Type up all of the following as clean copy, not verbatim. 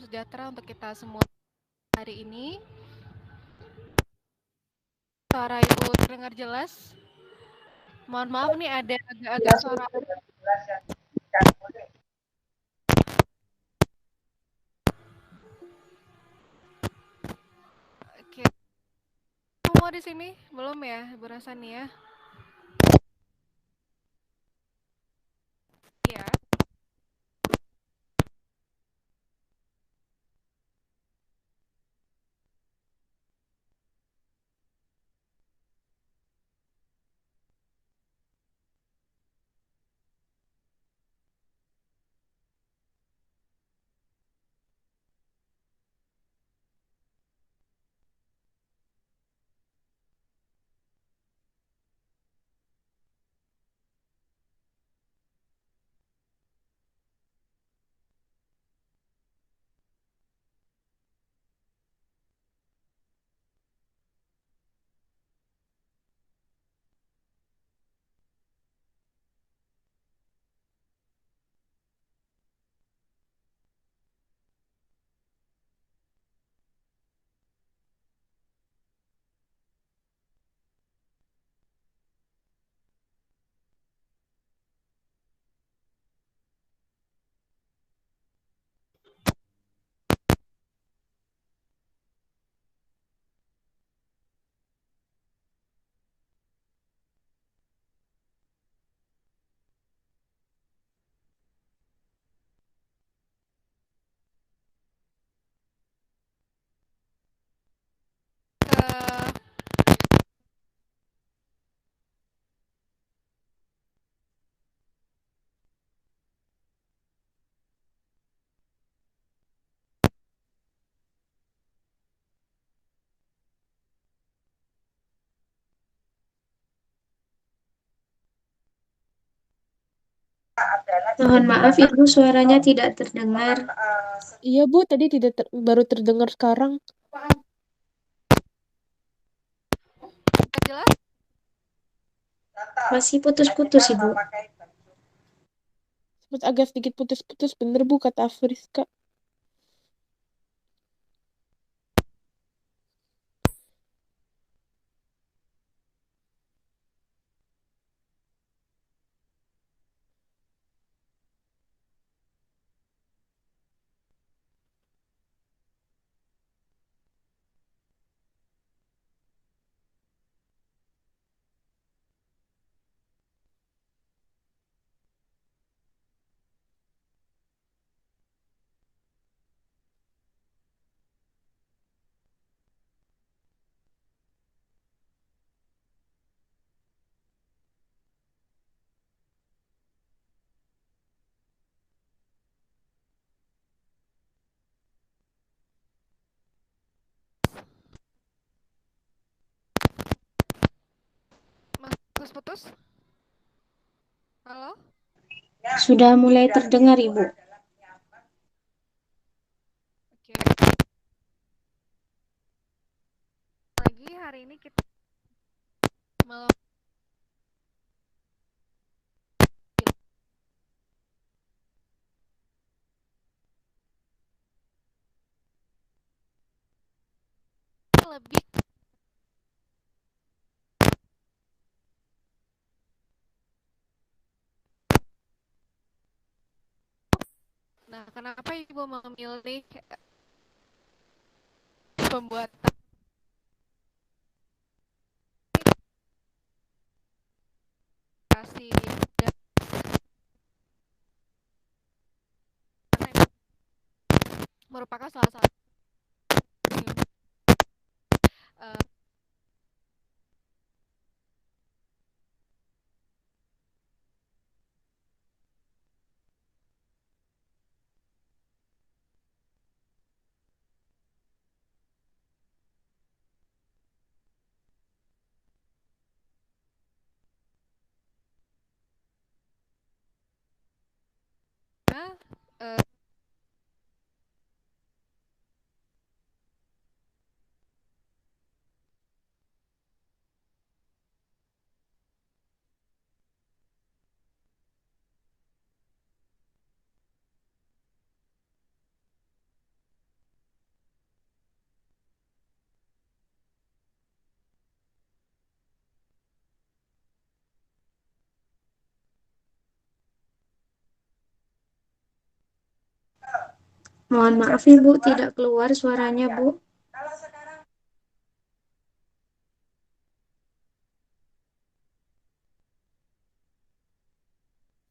sejahtera untuk kita semua hari ini. Suara Ibu terdengar jelas? Mohon maaf nih ada agak-agak suara. Oke. Semua di sini belum ya, Ibu Rasani ya? Iya. Ke Mohon maaf Ibu, suaranya tidak terdengar. Iya Bu, tadi tidak baru terdengar sekarang. jelas? Masih putus-putus Ibu. Sempat agak sedikit putus-putus, bener Bu kata Friska. Mas putus? Halo? Sudah mulai terdengar Ibu. Oke. Lagi hari ini kita malam lebih. Nah, kenapa Ibu memilih pembuatan aplikasi dan merupakan salah satu uh, uh, Mohon maaf Ibu, tidak keluar suaranya Bu.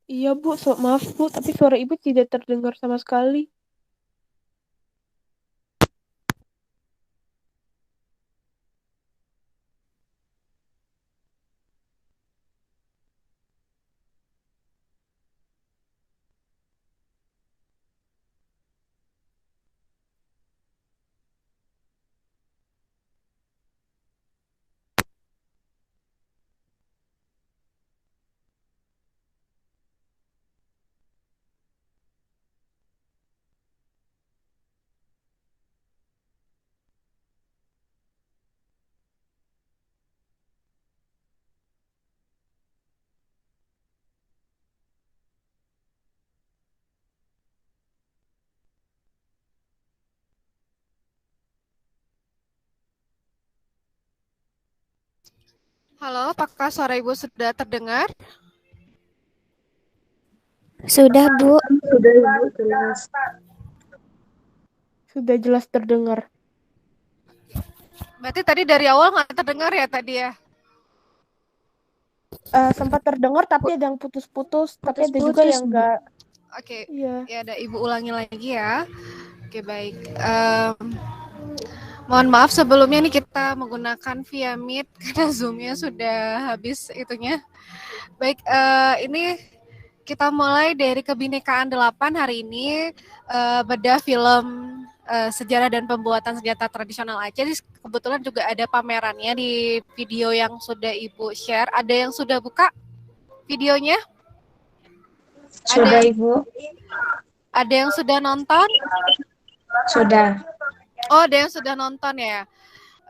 Iya Bu, maaf Bu, tapi suara Ibu tidak terdengar sama sekali. Halo, apakah suara Ibu sudah terdengar? Sudah, Bu. Sudah Ibu, jelas. Sudah jelas terdengar. Berarti tadi dari awal nggak terdengar ya tadi ya? Sempat terdengar tapi ada yang putus-putus, tapi ada juga Putus-putus, yang Bu. enggak. Oke, Iya. ya ada Ibu ulangi lagi ya. Oke, baik. Mohon maaf sebelumnya nih kita menggunakan via Meet karena Zoom-nya sudah habis itunya. Baik, ini kita mulai dari Kebinekaan 8 hari ini, bedah film sejarah dan pembuatan senjata tradisional Aceh. Kebetulan juga ada pamerannya di video yang sudah Ibu share. Ada yang sudah buka videonya? Sudah Ibu. Ada yang sudah nonton? Sudah. Oh, ada yang sudah nonton ya.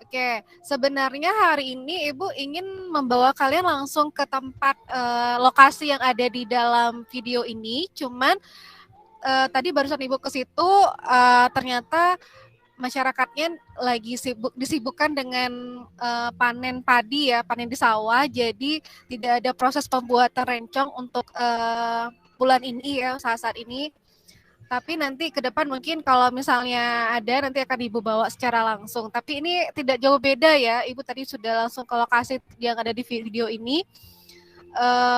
Oke, sebenarnya hari ini Ibu ingin membawa kalian langsung ke tempat lokasi yang ada di dalam video ini. Cuman tadi barusan Ibu ke situ ternyata masyarakatnya lagi disibukkan dengan panen padi ya, panen di sawah. Jadi tidak ada proses pembuatan rencong untuk bulan ini ya, saat ini. Tapi nanti ke depan mungkin kalau misalnya ada nanti akan Ibu bawa secara langsung. Tapi ini tidak jauh beda ya. Ibu tadi sudah langsung ke lokasi yang ada di video ini.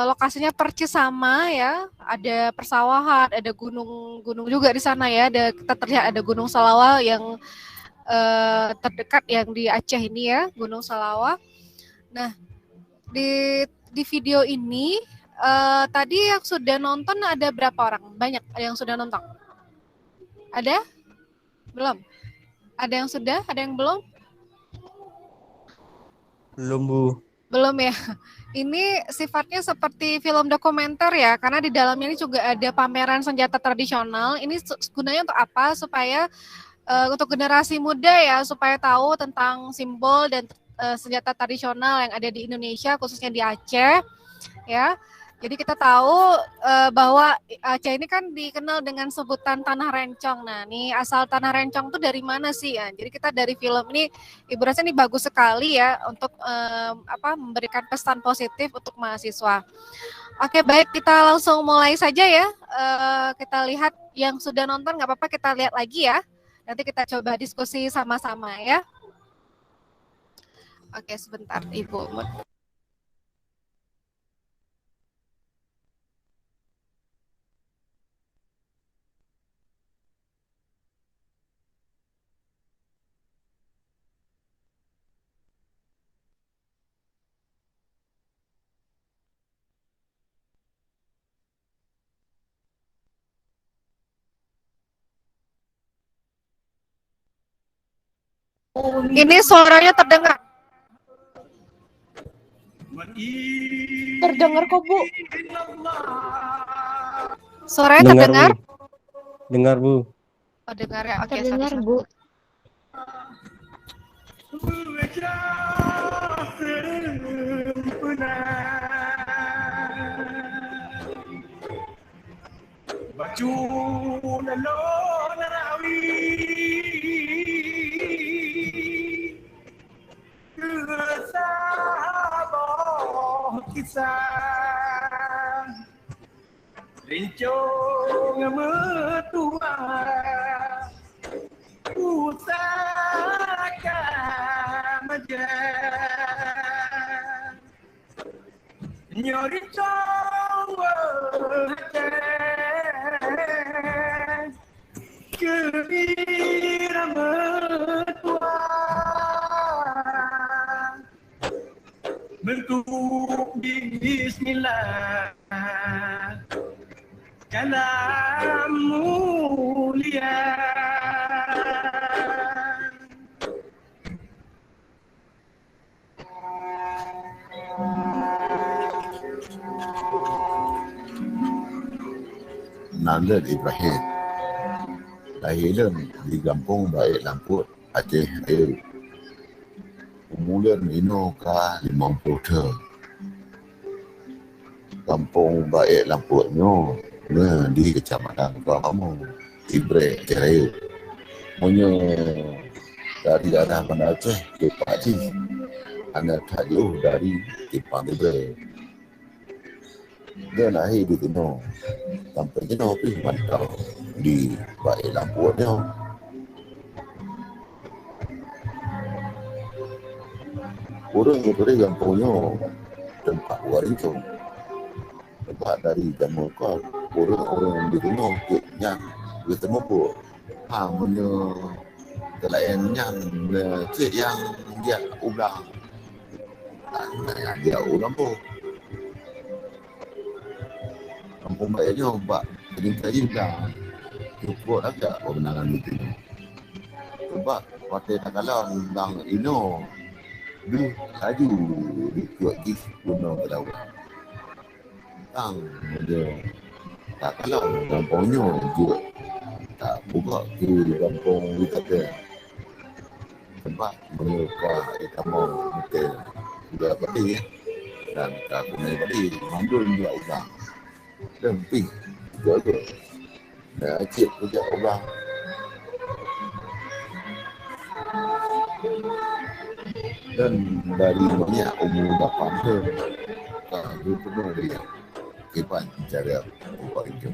Lokasinya percis sama ya. Ada persawahan, ada gunung-gunung juga di sana ya. Kita terlihat ada Gunung Salawa yang terdekat yang di Aceh ini ya, Gunung Salawa. Nah, di video ini tadi yang sudah nonton ada berapa orang? Banyak yang sudah nonton? Ada? Belum? Ada yang sudah? Ada yang belum? Belum, Bu. Belum ya. Ini sifatnya seperti film dokumenter ya, karena di dalamnya ini juga ada pameran senjata tradisional. Ini gunanya untuk apa? Supaya untuk generasi muda ya, supaya tahu tentang simbol dan senjata tradisional yang ada di Indonesia, khususnya di Aceh ya. Jadi kita tahu bahwa Aceh ini kan dikenal dengan sebutan tanah rencong. Nah, nih asal tanah rencong itu dari mana sih ya? Jadi kita dari film ini, Ibu rasa ini bagus sekali ya untuk memberikan pesan positif untuk mahasiswa. Oke, baik, kita langsung mulai saja ya. Kita lihat yang sudah nonton nggak apa-apa, kita lihat lagi ya. Nanti kita coba diskusi sama-sama ya. Oke, sebentar Ibu. Ini suaranya terdengar. Terdengar kok, Bu. Suaranya terdengar? Bu. Dengar, Bu. Oh, dengar ya. Oke, Terdengar, sorry. Bu. Rincong metua Nyorito kebira mertua bertubuh bismillah kalam mulia. Nanda Ibrahim lahir di Kampung Baik Lamput, Aceh Air. Umur Nino ka 50 tahun. Kampung Baik Lamputnya di Kecamatan Kamu, Ibre, Aceh Air. Punya dari arah Bandar Aceh ke Pakcik, anda tak jauh dari Tipang Ibre. Dia lahir di Tino, sampai Tino pergi mantau di Baik Lamputnya. Orang dari kampungnya tempat waringkau. Tempat dari zaman kau, orang di Tino yang bertemu pun punya kelayan yang cik yang dia ulang. Dia ulang pun. Kampung Baiknya Pak peningkat juga cukup agak kebenaran itu. Sebab partai Takalan bang Ino dulu laju ikut kis guna tahu. Bang dia Takalan kampungnya juga tak buka kiri di kampung kita. Sebab mereka kamu mungkin sudah berdiri dan tak punya berdiri mandul juga ulang. Lemping jaga nak cik kerja orang dan dari banyak umur 8 tahun dia pernah dia kepan cara buat itu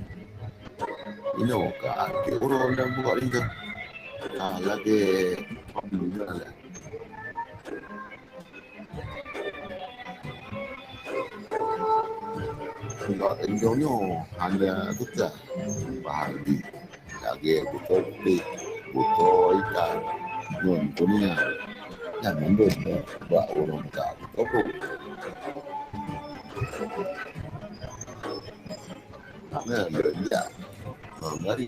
ini ke adik orang dan buat itu lagi alhamdulillah lah. Enggak indahnya hanya kita bahagi lagi butuh putih butuh ikan punya yang mandul buat orang tak betul karena berendah dari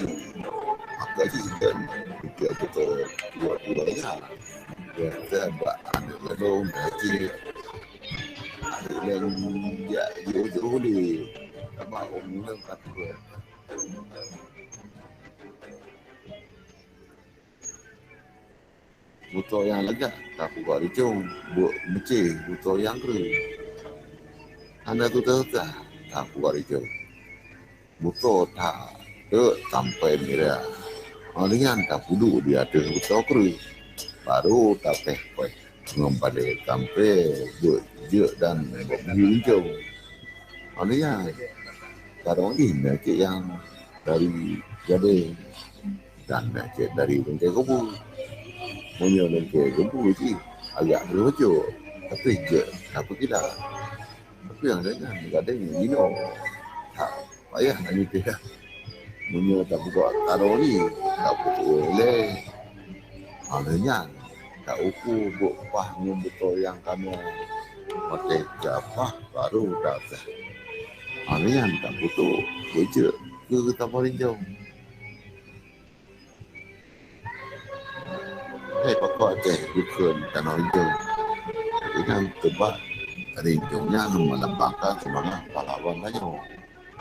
maka dan kita betul buat-buatnya kita buat anak ledong kecil yang dia jauh-jauh di apa umumnya kata butuh yang lega tak buat hijau buat mecih butuh yang kering anda tu tak buat hijau butuh tak sampai mira dengan tak duduk di atas butuh kering baru tak peh ngembali sampai je dan hijau. Alihnya kadang ini cik yang dari jadi dan cik dari bengkai kebu, punya bengkai kebu sih agak berwujud, tapi je apa kita, tapi yang lain kadang ini tak payah nanti dia punya tak buat taruh ni tak boleh, alihnya tak ukur buat betul yang kami pakai apa baru dah. Alian tak butuh kerja ke kita paling jauh. Pakar Aceh bukan tanah hijau. Dengan sebab hijaunya melambangkan semangat pahlawan banyak.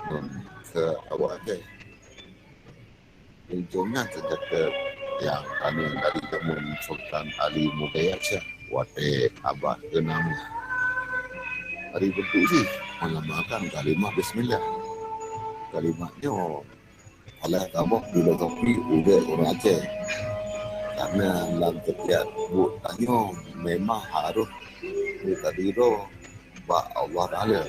Dan ke awak Aceh. Hijaunya senjata yang kami dari zaman Sultan Ali Mughayat Shah Wate abad ke-6. Hari bentuk sih melambangkan kalimah Bismillah. Kalimatnya Allah tabuk bila topi udah orang Aceh. Karena dalam setiap buat tanya memang harus kita diro Pak Allah Ta'ala.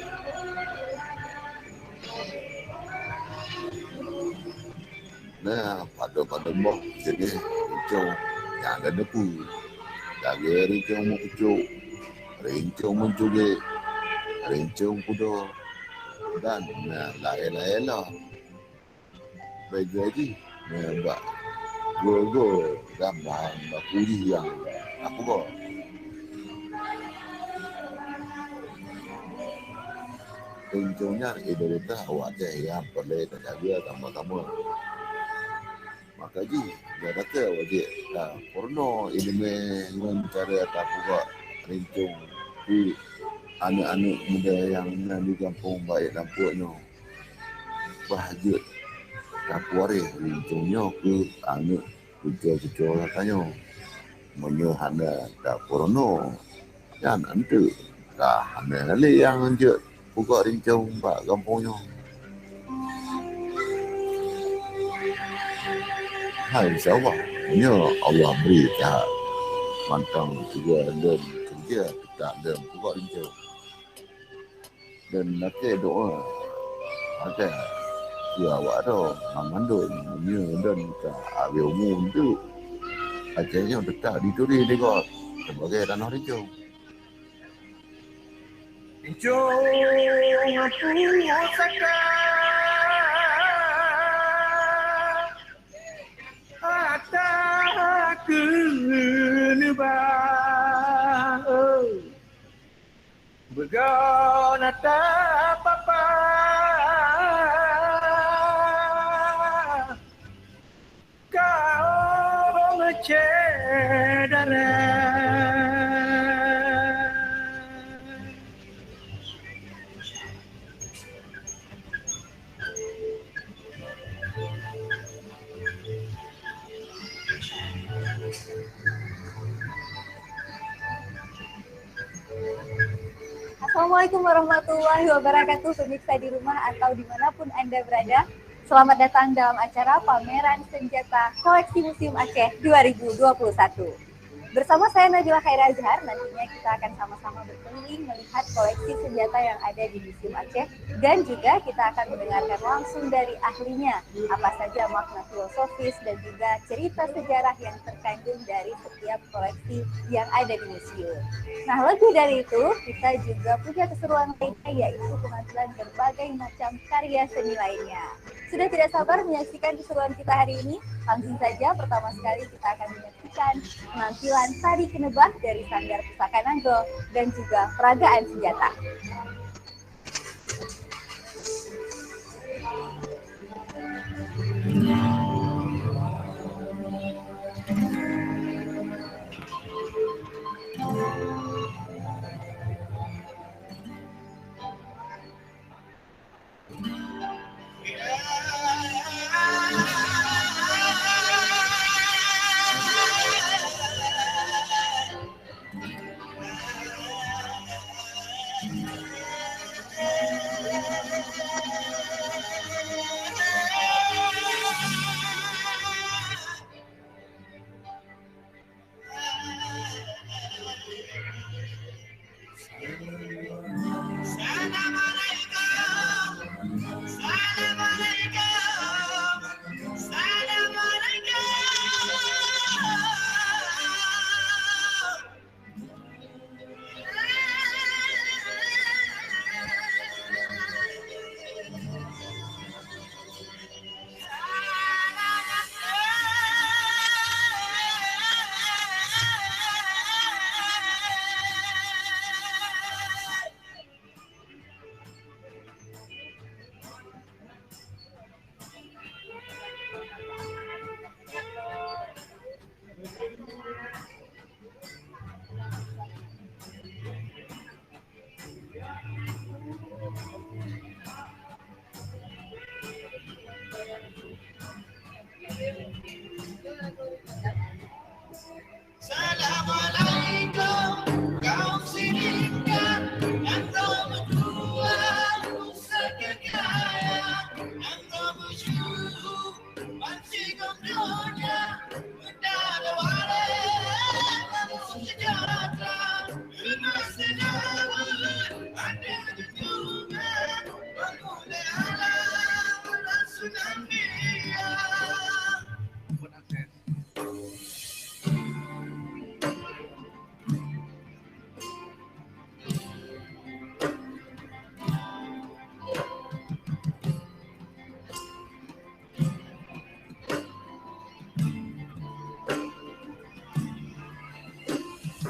Nah, pada mbak jadi rincau yang ada depu. Lagi rincau mau kecuk, rincau menculik. rincung kuda dan lain-lain lah. Baik jadi mbak gua gambar mbak kuih yang aku bawa. Rincungnya ibaratnya awak deh yang boleh terjaga sama-sama. Maka ji dia kata wajib porno ini dengan cara aku buat rincung tu anak-anak muda yang di kampung baik dampaknya bahagia kapuri rincungnya ke anak cucu-cucu katanya menyuhana tak porno dan nanti dah ada lagi yang anjur buka rincung bak kampungnya. Hai insyaAllah nya Allah beri tak mantang juga dan kerja tak dan buka rincung dan nanti doa ada ya awak tu mengandung nya dan tak ambil umum tu akhirnya dekat dituri dekat sebagai tanah rincung. Rincung aku saka Ata kenebang Begon ata papa Kau mencedera Assalamualaikum warahmatullahi wabarakatuh, pemirsa di rumah atau dimanapun Anda berada. Selamat datang dalam acara Pameran Senjata Koleksi Museum Aceh 2021. Bersama saya Nabila Khaira Azhar, nantinya kita akan sama-sama berkeliling melihat koleksi senjata yang ada di Museum Aceh dan juga kita akan mendengarkan langsung dari ahlinya apa saja makna filosofis dan juga cerita sejarah yang terkandung dari setiap koleksi yang ada di museum. Nah, lebih dari itu, kita juga punya keseruan lainnya yaitu penampilan berbagai macam karya seni lainnya. Sudah tidak sabar menyaksikan keseruan kita hari ini? Langsung saja, pertama sekali kita akan menyaksikan penampilan tari kenebah dari Sanggar Pusaka Nanggol dan juga peragaan senjata.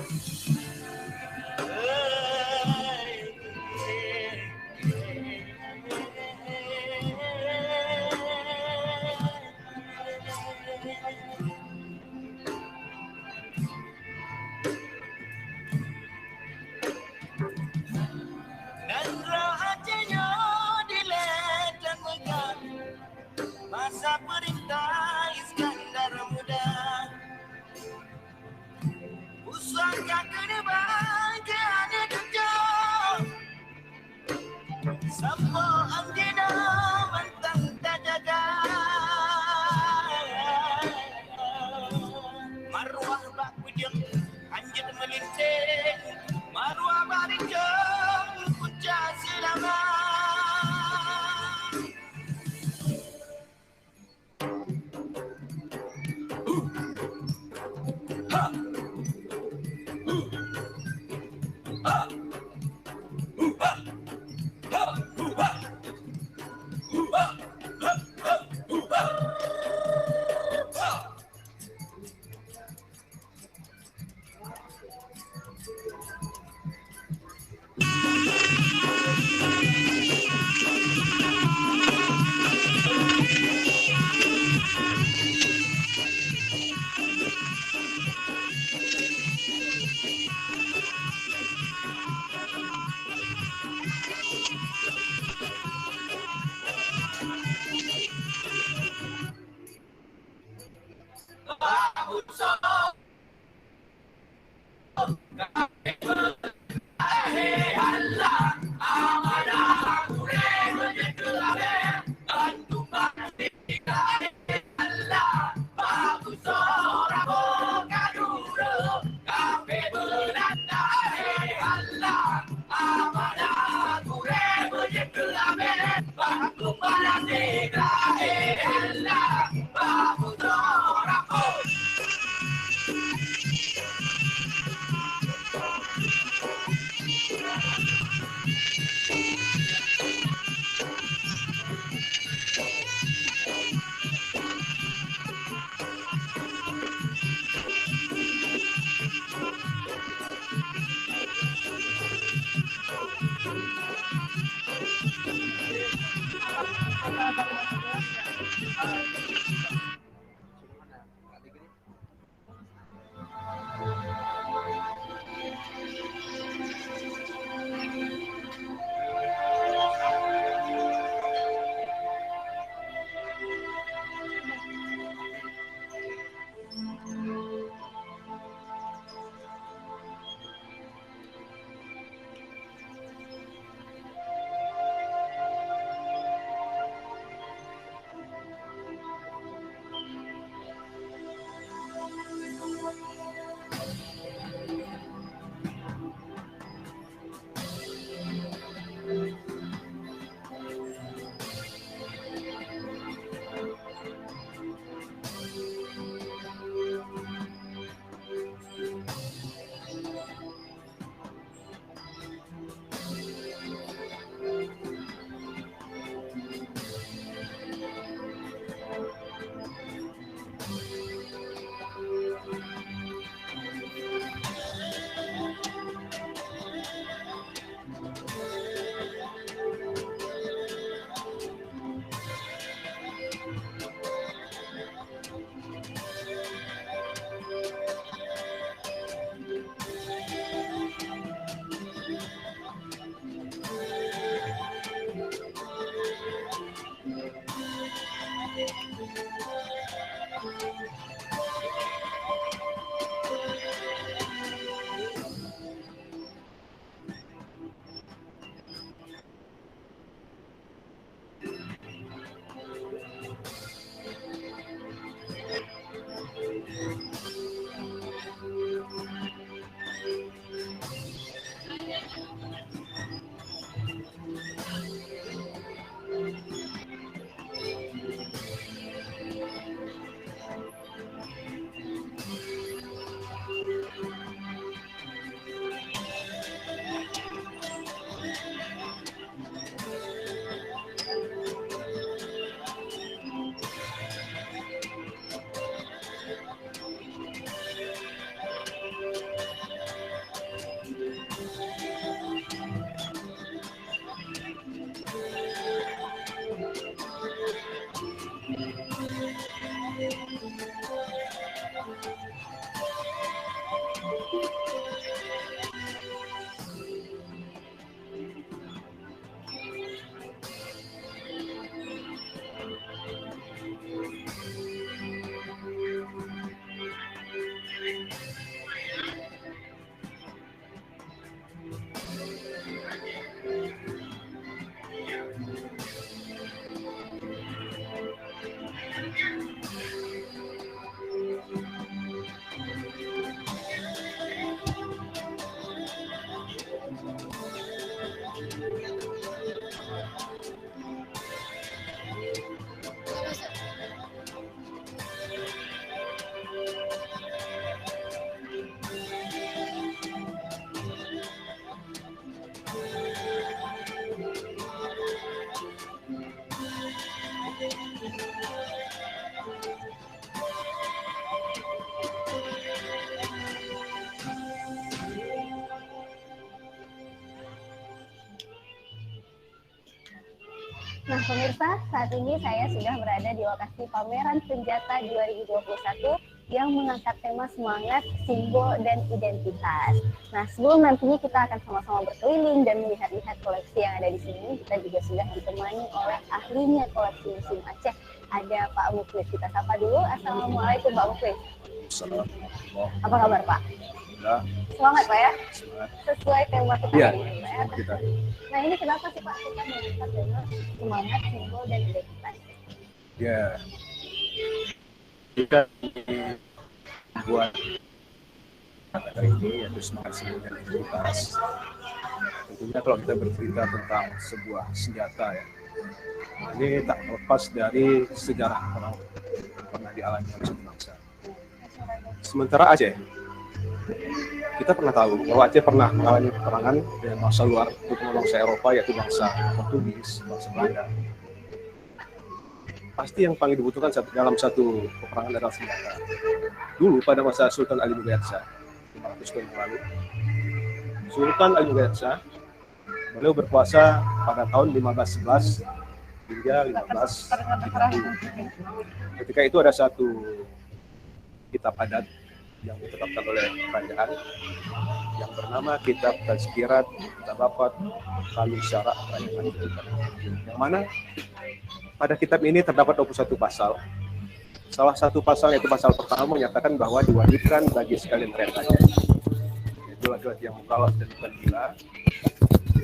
Nandra hatinya dilet dan megah, masa perintah Iskandar muda. Pusaka ke depan ke ada kejauh, sama anjena mentang tak jaga. Marwah bak pujang anjir melinting, marwah balik jeng puncak selama. Nah, pemirsa, saat ini saya sudah berada di lokasi pameran senjata 2021 yang mengangkat tema semangat, simbol, dan identitas. Nah, sebelum nantinya kita akan sama-sama berkeliling dan melihat-lihat koleksi yang ada di sini, kita juga sudah ditemani oleh ahlinya koleksi Museum Aceh. Ada Pak Muklis. Kita sapa dulu. Assalamualaikum Pak Muklis. Apa kabar Pak? Semangat Pak ya? Sesuai tema kita hari ini Pak ya? Nah, ini kenapa sih Pak kita mengangkat tema semangat, simbol, dan identitas? Ya, kita buat kata ini yaitu semangat, simbol, dan identitas. Tentunya kalau kita bercerita tentang sebuah senjata ya, ini tak lepas dari sejarah perang yang pernah dialami oleh suatu bangsa. Sementara Aceh, kita pernah tahu bahwa Aceh pernah mengalami peperangan dengan bangsa luar untuk bangsa Eropa, yaitu bangsa Portugis, bangsa Belanda. Pasti yang paling dibutuhkan dalam satu peperangan adalah senjata. Dulu pada masa Sultan Ali Mughayat Shah, 500 tahun yang lalu, Sultan Ali Mughayat Shah, beliau berkuasa pada tahun 1511 hingga 1530. Ketika itu ada satu kitab adat yang ditetapkan oleh kerajaan yang bernama Kitab Tazkirat Tabapat Khalil Syara Kerajaan Belanda. Yang mana pada kitab ini terdapat 21 pasal. Salah satu pasal yaitu pasal pertama menyatakan bahwa diwajibkan bagi sekalian rakyat Aceh, yaitu laki-laki yang mukallaf dan bukan gila,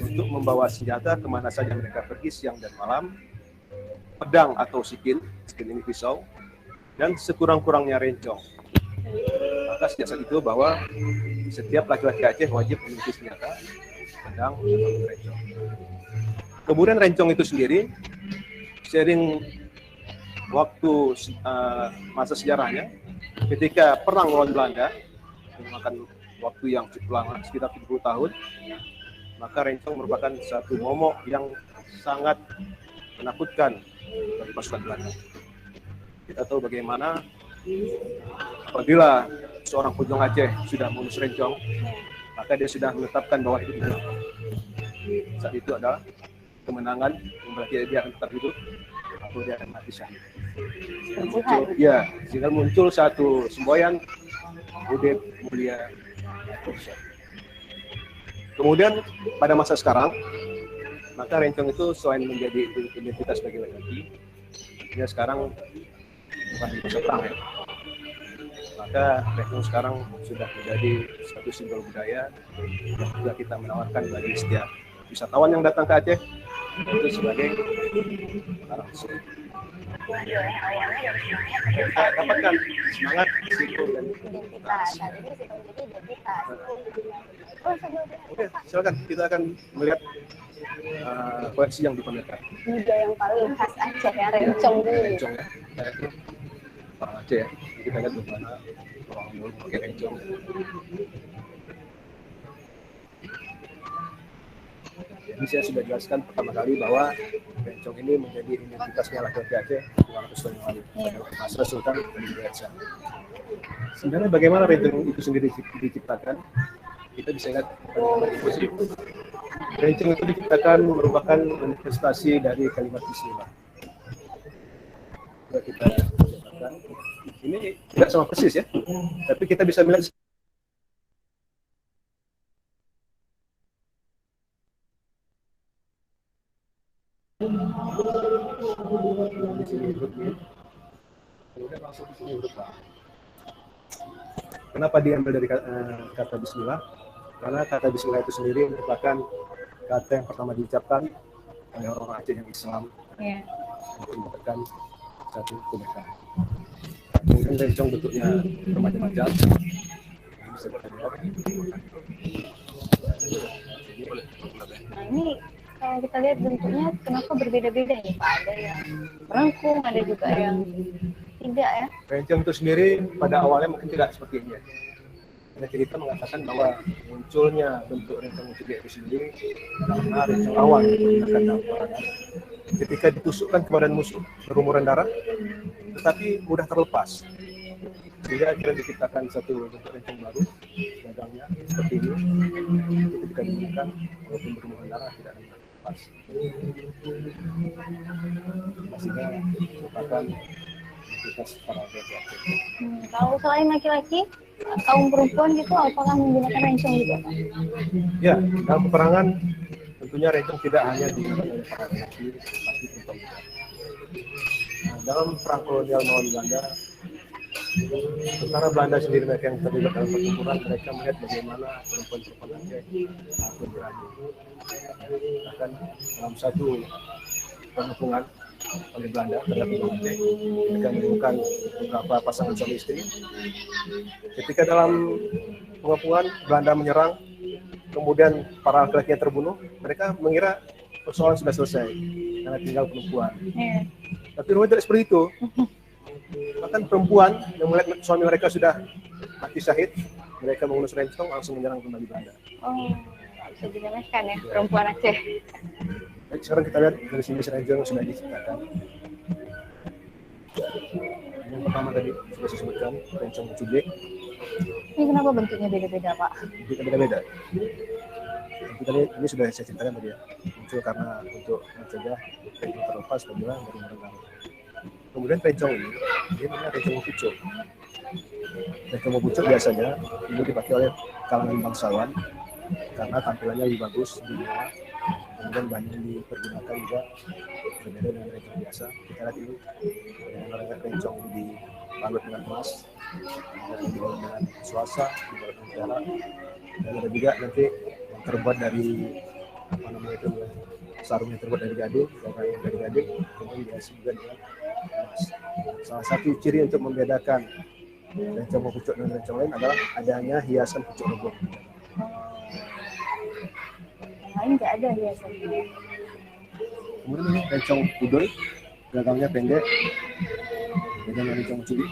untuk membawa senjata kemana saja mereka pergi siang dan malam, pedang atau sikin ini pisau, dan sekurang-kurangnya rencong. Maka sejak saat itu bahwa setiap laki-laki Aceh wajib memiliki senjata, pedang, atau rencong. Kemudian rencong itu sendiri, sering waktu masa sejarahnya, ketika perang melawan Belanda, memakan waktu yang cukup lama, sekitar 70 tahun, maka rencong merupakan satu momok yang sangat menakutkan bagi pasukan Belanda. Kita tahu bagaimana apabila seorang Pujong Aceh sudah mengurus rencong, maka dia sudah menetapkan bahwa hidup itu saat itu adalah kemenangan, berarti dia akan tetap hidup atau dia akan mati syahid. Ya, sehingga muncul satu semboyan Udep Mulia. Kemudian pada masa sekarang, maka rencong itu selain menjadi identitas bagi laki-laki, dia sekarang bukan di masa perang ya. Maka rencong sekarang sudah menjadi satu simbol budaya yang juga kita menawarkan bagi setiap wisatawan yang datang ke Aceh itu sebagai barang suci. Kita dapatkan semangat, simbol, dan identitas. Oke, silakan kita akan melihat koleksi yang dipamerkan. Juga yang paling khas Aceh ya, rencong dulu. Rencong ya, itu orang Aceh ya. Kita lihat bagaimana orang dulu pakai rencong. Jadi saya sudah jelaskan pertama kali bahwa rencong ini menjadi identitasnya laki-laki Aceh 200 tahun yang lalu pada masa Sultan Ali Mughayat Shah. Sebenarnya bagaimana rencong itu sendiri diciptakan? Kita bisa lihat rencong itu diciptakan merupakan manifestasi dari kalimat Bismillah. Kita lihat ini tidak sama persis ya, tapi kita bisa melihat Di sini huruf min, kemudian langsung di sini huruf ba. Kenapa diambil dari kata Bismillah? Karena kata Bismillah itu sendiri merupakan kata yang pertama diucapkan oleh orang Aceh yang Islam untuk mendapatkan satu kebaikan. Kemudian rencong bentuknya bermacam-macam. Bisa kita lihat. Nah ini kalau kita lihat bentuknya kenapa berbeda-beda nih Pak? Ada yang melengkung, ada juga yang tidak ya. Rencong itu sendiri pada awalnya mungkin tidak seperti ini ya. Ada cerita mengatakan bahwa munculnya bentuk rencong itu sendiri karena rencong awal digunakan dalam peperangan. Ketika ditusukkan ke badan musuh berumuran darah, tetapi mudah terlepas. Sehingga akhirnya diciptakan satu bentuk rencong baru, gagangnya seperti ini. Ketika digunakan, walaupun berumuran darah tidak akan terlepas. Pastinya merupakan aktivitas para pelajar. Kalau selain laki-laki, kaum perempuan gitu, apakah menggunakan rencong juga Pak? Ya, dalam peperangan tentunya rencong tidak hanya digunakan oleh para laki, tapi perempuan juga. Nah, dalam perang kolonial melawan Belanda, sementara Belanda sendiri mereka yang terlibat dalam pertempuran, mereka melihat bagaimana perempuan-perempuan Aceh tampil berani. Bahkan dalam satu pengepungan oleh Belanda terhadap orang Aceh, mereka menemukan beberapa pasangan suami istri. Ketika dalam pengepungan Belanda menyerang, kemudian para laki-laki yang terbunuh, mereka mengira persoalan sudah selesai karena tinggal perempuan. Tapi rupanya tidak seperti itu. Bahkan perempuan yang melihat suami mereka sudah mati syahid, mereka mengurus rencong langsung menyerang kembali Belanda. Oh, bisa dijelaskan ya perempuan Aceh. Baik, sekarang kita lihat dari sini rencong sudah diciptakan. Yang pertama tadi sudah saya sebutkan, rencong cubik. Ini kenapa bentuknya beda-beda Pak? Beda-beda. Tadi ini sudah saya ceritakan tadi ya, muncul karena untuk mencegah rencong terlepas apabila berumuran darah. Kemudian rencong ini, dia namanya rencong pucuk. Rencong pucuk biasanya ini dipakai oleh kalangan bangsawan karena tampilannya lebih bagus di luar. Kemudian banyak dipergunakan juga berbeda dengan rencong biasa. Kita lihat ini dengan rencong dibalut dengan emas, dibalut dengan suasa, dibalut dengan perak, dan ada juga nanti yang terbuat dari apa namanya itu sarung yang terbuat dari gading, yang dari gading, kemudian dihias juga dengan emas. Salah satu ciri untuk membedakan rencong pucuk dan rencong lain adalah adanya hiasan pucuk rebung. Lain nggak ada hiasan. Kemudian ini rencong kudoy, gagangnya pendek, beda dengan rencong cubik.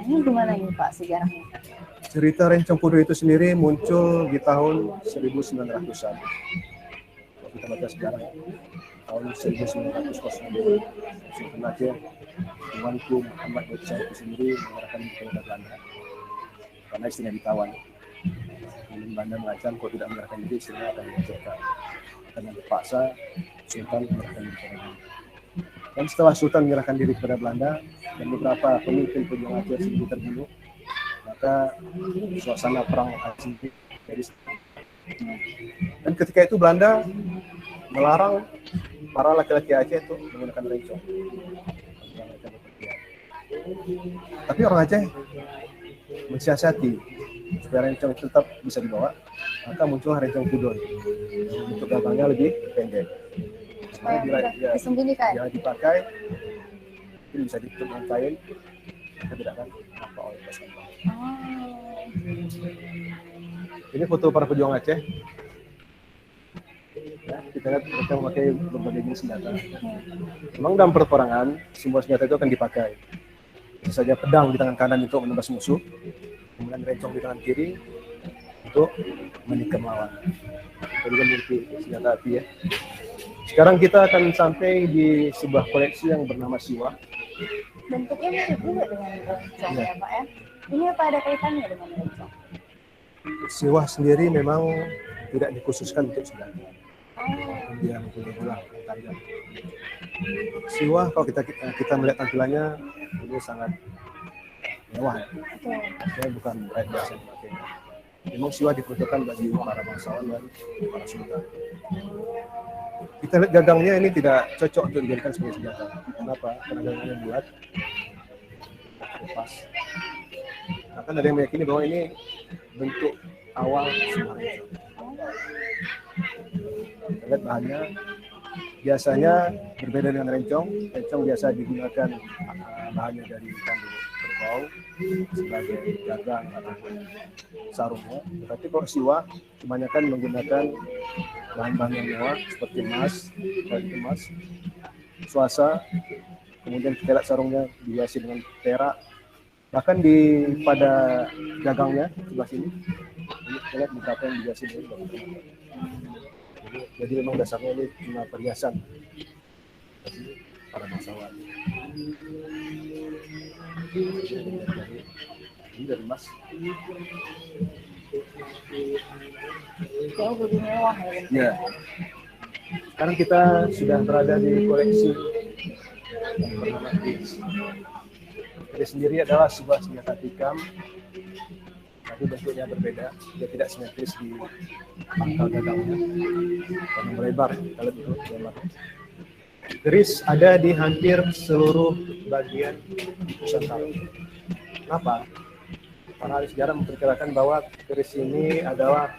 Ini gimana ini Pak sejarahnya? Cerita rencong kudoy itu sendiri muncul di tahun 1900-an. Kalau kita baca sejarah, tahun 1902, Sultan Aceh, Tuanku Muhammad Bocah itu sendiri mengarahkan kepada Belanda karena istrinya ditawan. Kemudian Belanda mengancam kalau tidak menyerahkan diri, istrinya akan dihancurkan. Karena terpaksa Sultan menyerahkan diri kepada Belanda. Dan setelah Sultan menyerahkan diri kepada Belanda dan beberapa pemimpin pejuang Aceh sendiri terbunuh, maka suasana perang Aceh jadi. Dan ketika itu Belanda melarang para laki-laki Aceh itu menggunakan rencong. Tapi orang Aceh mensiasati supaya rencong itu tetap bisa dibawa, maka muncul rencong kudoy. Untuk gagangnya lebih pendek. Disembunyikan. Yang dipakai itu bisa ditutup dengan kain, kita tidak akan apa oleh pasangan. Ini foto para pejuang Aceh. Ya, kita lihat mereka memakai berbagai jenis senjata. Memang dalam peperangan semua senjata itu akan dipakai. Bisa saja pedang di tangan kanan untuk menembas musuh, kemudian rencong di tangan kiri untuk menikam lawan. Kita juga memiliki senjata api ya. Sekarang kita akan sampai di sebuah koleksi yang bernama Siwah. Bentuknya mirip juga dengan rencong ya Pak ya. Ini apa ada kaitannya dengan rencong? Siwah sendiri memang tidak dikhususkan untuk senjata. Dia mempunyai ulah tajam. Siwah kalau kita melihat tampilannya ini sangat mewah ya. Dia bukan rakyat biasa yang memakainya. Memang Siwah diperuntukkan bagi para bangsawan dan para sultan. Kita lihat gagangnya ini tidak cocok untuk dijadikan sebagai senjata. Kenapa? Karena gagangnya bulat, lepas. Bahkan ada yang meyakini bahwa ini bentuk awal Sunan Rencong. Kita lihat bahannya, biasanya berbeda dengan rencong. Rencong biasa digunakan bahannya dari kandung kerbau sebagai gagang ataupun sarungnya. Tetapi kalau siwa kebanyakan menggunakan bahan-bahan yang mewah seperti emas, suasa, kemudian kita lihat sarungnya dihiasi dengan perak. Bahkan pada gagangnya sebelah sini, ini kita lihat beberapa yang dihiasi dengan batu. Jadi memang dasarnya ini cuma perhiasan para bangsawan. Ini dari emas. Jauh lebih mewah Ya. Sekarang kita sudah berada di koleksi yang bernama Kris. Kris sendiri adalah sebuah senjata tikam, tapi bentuknya berbeda. Dia tidak simetris di pangkal gagangnya, karena melebar. Kalau itu melebar. Keris ada di hampir seluruh bagian Nusantara. Kenapa? Para ahli sejarah memperkirakan bahwa keris ini adalah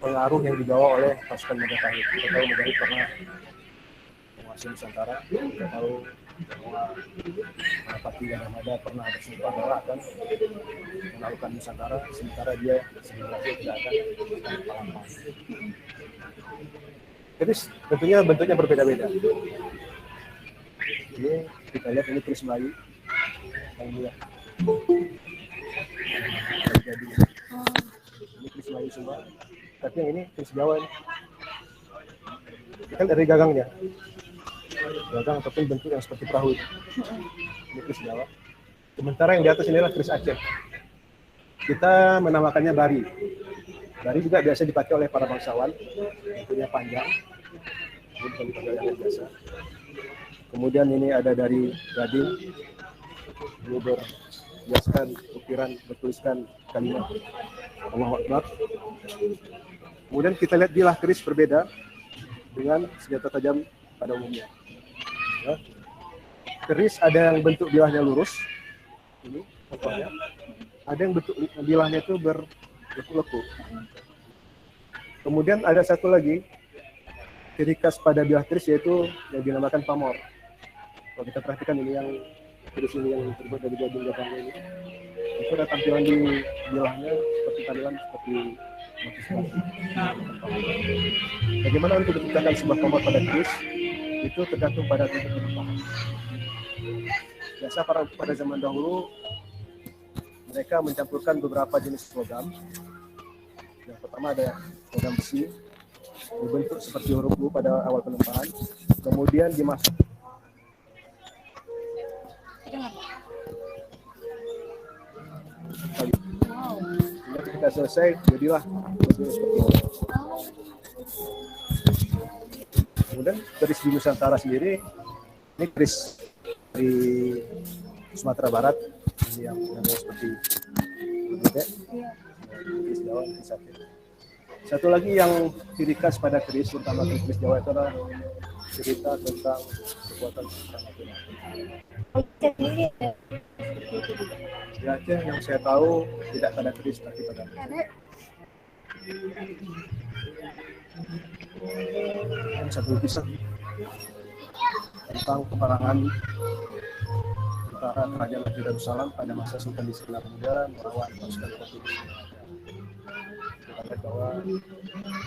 pengaruh yang dibawa oleh pasukan Majapahit. Kita tahu Majapahit pernah menguasai Nusantara. Kita tahu bahwa Patih Gajah pernah bersumpah bahwa akan menaklukkan Nusantara, sementara dia sebenarnya tidak akan Palembang. Keris tentunya bentuknya berbeda-beda. Ini kita lihat, ini keris Melayu yang mulia. Jadi ini keris Melayu semua, tapi yang ini keris Jawa ini. Kan dari gagangnya, gagang ataupun bentuk yang seperti perahu. Ini keris Jawa. Sementara yang di atas ini adalah keris Aceh. Kita menamakannya bari. Bari juga biasa dipakai oleh para bangsawan, bentuknya panjang, bukan dipakai yang biasa. Kemudian ini ada dari Gading, ini berhiaskan ukiran, bertuliskan kalimat Allahu Akbar. Kemudian kita lihat bilah keris berbeda dengan senjata tajam pada umumnya. Ya. Keris ada yang bentuk bilahnya lurus, ini contohnya. Ada yang bentuk bilahnya itu berlekuk-lekuk. Kemudian ada satu lagi ciri khas pada bilah keris, yaitu yang dinamakan pamor. Kalau kita perhatikan ini yang keris ini yang terbuat dari gading gagangnya ini, itu ada tampilan di bilahnya seperti tampilan seperti motif batu. Bagaimana untuk menciptakan sebuah pamor pada keris? Itu tergantung pada titik penempahan. Biasa pada zaman dahulu mereka mencampurkan beberapa jenis logam. Yang pertama ada logam besi, dibentuk seperti huruf U pada awal penempahan, kemudian dimasuk. Sehingga ketika selesai, jadilah seperti ini. Kemudian keris di Nusantara sendiri, ini keris di Sumatera Barat, ini yang seperti berbeda. Keris Jawa, keris Aceh. Satu lagi yang ciri khas pada keris, terutama keris Jawa, itu adalah cerita tentang kekuatan supranatural. Di Aceh yang saya tahu tidak pada keris, tapi pada satu kisah tentang peperangan antara kerajaan Aceh Darussalam pada masa Sultan Iskandar Muda melawan pasukan Portugis. Kita lihat bahwa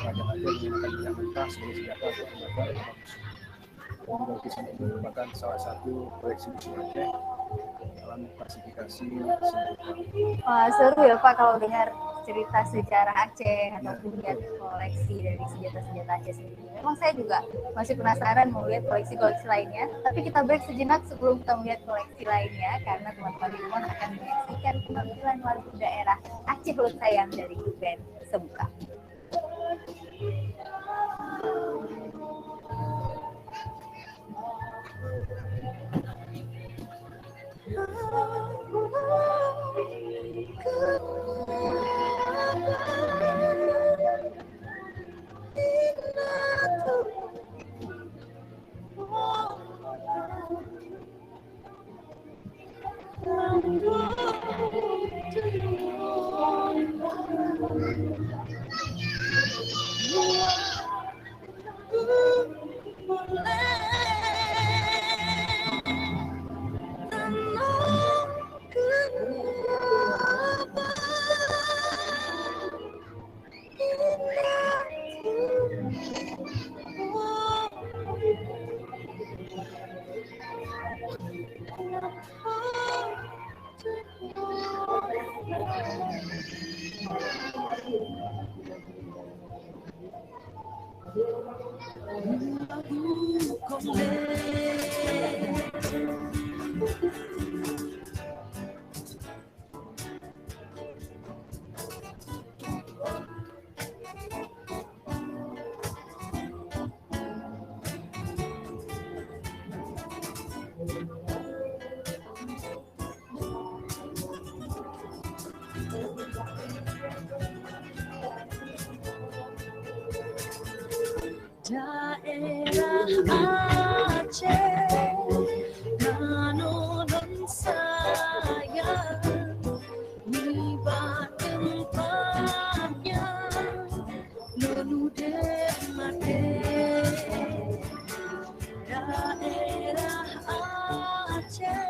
kerajaan Aceh menggunakan minyak mentah sebagai senjata untuk membakar musuh. Dan kisah ini merupakan salah satu koleksi musuh Aceh dalam klasifikasi senjata. Wah, seru ya Pak kalau dengar cerita sejarah Aceh ataupun lihat koleksi dari senjata-senjata Aceh sendiri. Memang saya juga masih penasaran mau lihat koleksi-koleksi lainnya. Tapi kita break sejenak sebelum kita melihat koleksi lainnya, karena teman-teman di rumah akan menyaksikan penampilan lagu daerah Aceh Lut Sayang dari band Sebuka. Daerah Aceh, Nanonon sayang, Nibat tempatnya, Nonudem mate. Daerah Aceh,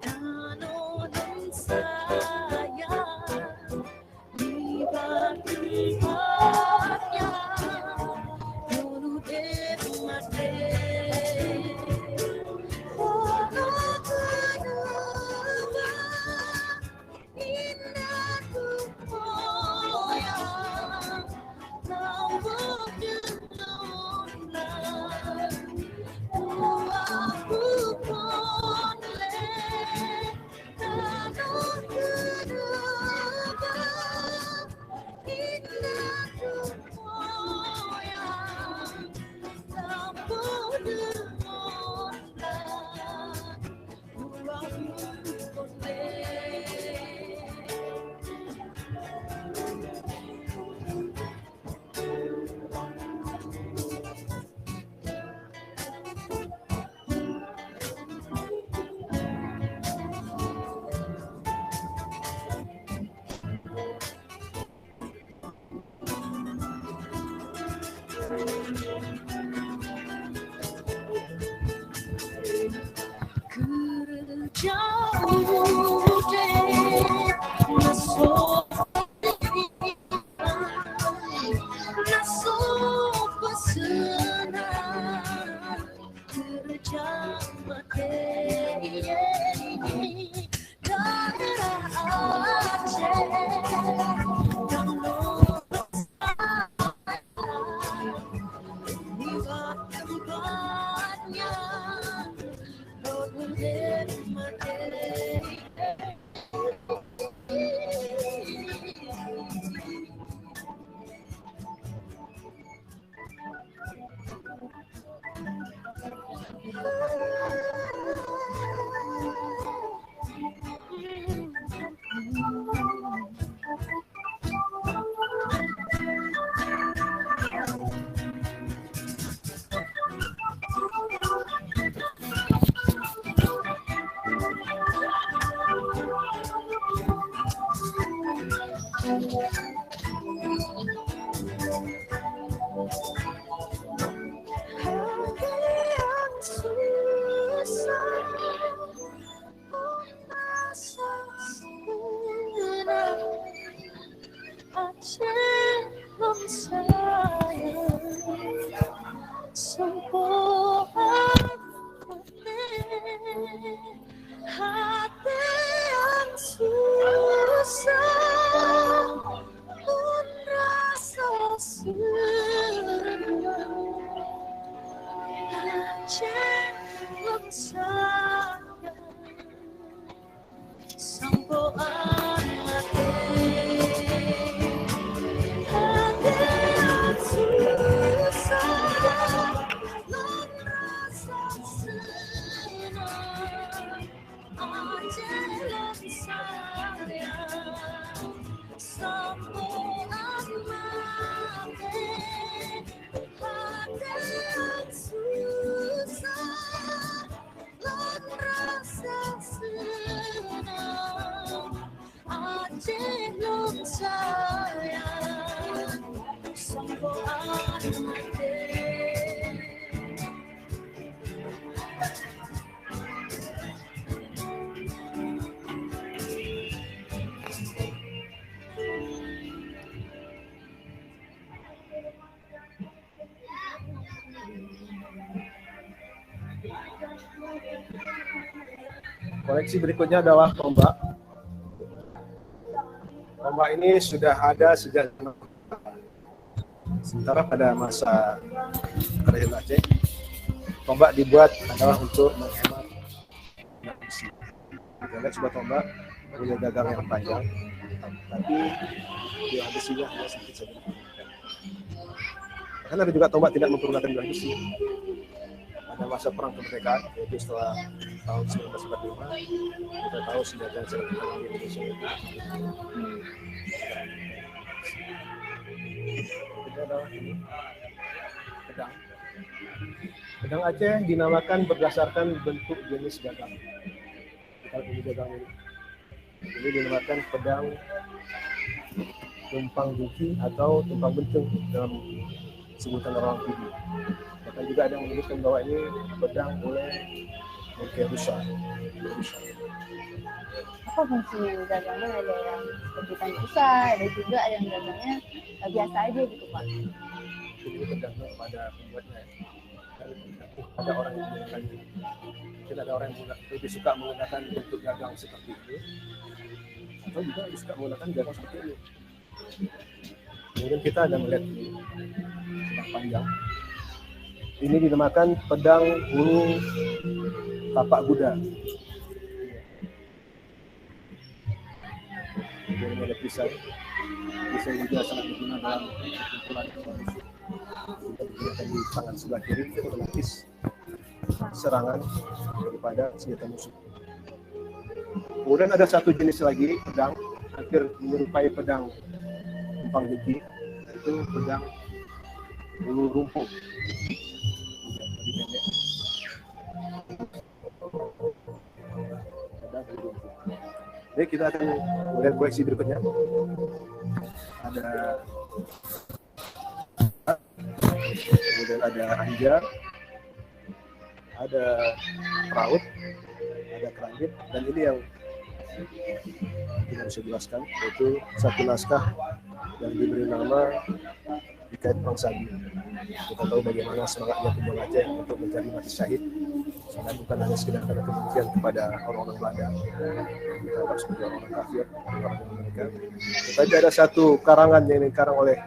Nanonon sayang, Nibat tempatnya, Koleksi berikutnya adalah tombak. Tombak ini sudah ada sejak sementara pada masa kerajaan Aceh, tombak dibuat adalah untuk menghemat besi. Kita lihat sebuah tombak punya gagang yang panjang, tapi bilah besinya hanya sedikit saja. Bahkan ada juga tombak tidak menggunakan bilah besi. Pada masa perang kemerdekaan, yaitu setelah tahun 1945, kita tahu senjata yang sering digunakan di Indonesia itu adalah ini, pedang. Pedang Aceh dinamakan berdasarkan bentuk jenis gagang. Kita lihat ini gagang ini. Ini dinamakan pedang tumpang buki atau tumpang benceng dalam sebutan orang Pidi. Bahkan juga ada yang menyebutkan bahwa ini pedang oleh Mengke Rusa. Apa fungsi gagangnya? Ada yang sebutan besar, ada juga yang gagangnya biasa aja gitu Pak. Ini tergantung pada pembuatnya. Ada orang yang menggunakan, mungkin ada orang yang lebih suka menggunakan bentuk gagang seperti ini, atau juga lebih suka menggunakan gagang seperti ini. Kemudian kita ada melihat ini pedang panjang. Ini dinamakan pedang hulu tapak kuda. Kemudian ada pisau. Pisau juga sangat berguna dalam pukulan musuh. Kita digunakan di tangan sebelah kiri untuk menepis serangan daripada senjata musuh. Kemudian ada satu jenis lagi pedang hampir menyerupai pedang tumpang buki, itu pedang hulu rumput. Jadi kita akan melihat koleksi berikutnya. Ada kemudian ada anjar, ada raut, ada keranjit, dan ini yang tidak bisa jelaskan, yaitu satu naskah yang diberi nama Hikayat Perang Sabi. Kita tahu bagaimana semangatnya pejuang Aceh untuk mencari mati syahid, dan bukan hanya sekedar karena kebencian kepada orang-orang Belanda, kita harus sebagai orang kafir, orang mereka. Tetapi ada satu karangan yang dikarang oleh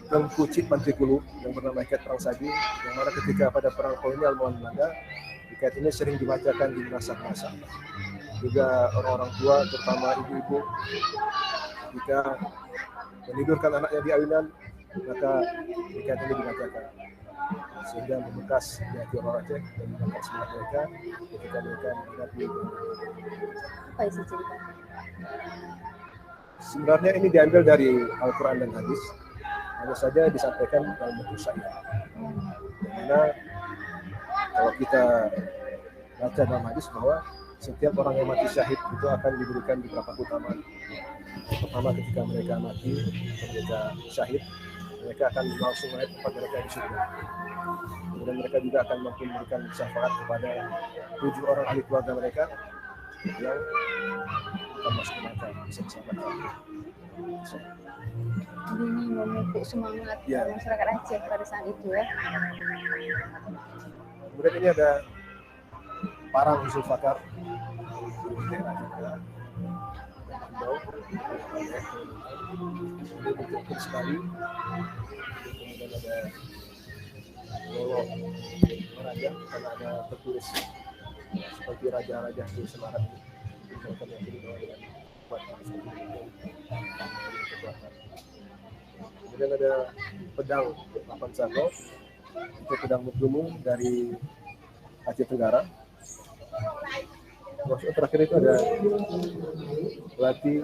Tengku Cik Mantri Kulu yang bernama Hikayat Perang Sabi, yang mana ketika pada perang kolonial melawan Belanda, hikayat ini sering dibacakan di masak-masak. Juga orang-orang tua, terutama ibu-ibu, jika menidurkan anaknya di ayunan, maka hikayat ini dibacakan, sehingga membekas di hati orang Aceh dan mengangkat semangat mereka ketika mereka menghadapi. Apa isi ceritanya? Sebenarnya ini diambil dari Al-Quran dan Hadis, hanya saja disampaikan dalam bentuk syair. Karena kalau kita baca dalam hadis bahwa setiap orang yang mati syahid itu akan diberikan beberapa keutamaan. Pertama, ketika mereka mati, mereka syahid, mereka akan langsung naik tempat mereka di surga. Kemudian mereka juga akan mampu memberikan syafaat kepada 7 orang ahli keluarga mereka yang akan masuk neraka, bisa diselamatkan. Jadi ini memupuk semangat masyarakat Aceh pada saat itu ya. Kemudian ini ada Parang Usul Fakar. Ini bentuknya sekali. Kemudian ada Lolo Raja, karena ada tertulis seperti raja-raja di Semarang. Kemudian ada pedang Lapan Sago, itu pedang Muklumu dari Aceh Tenggara. Maksud terakhir itu ada Lati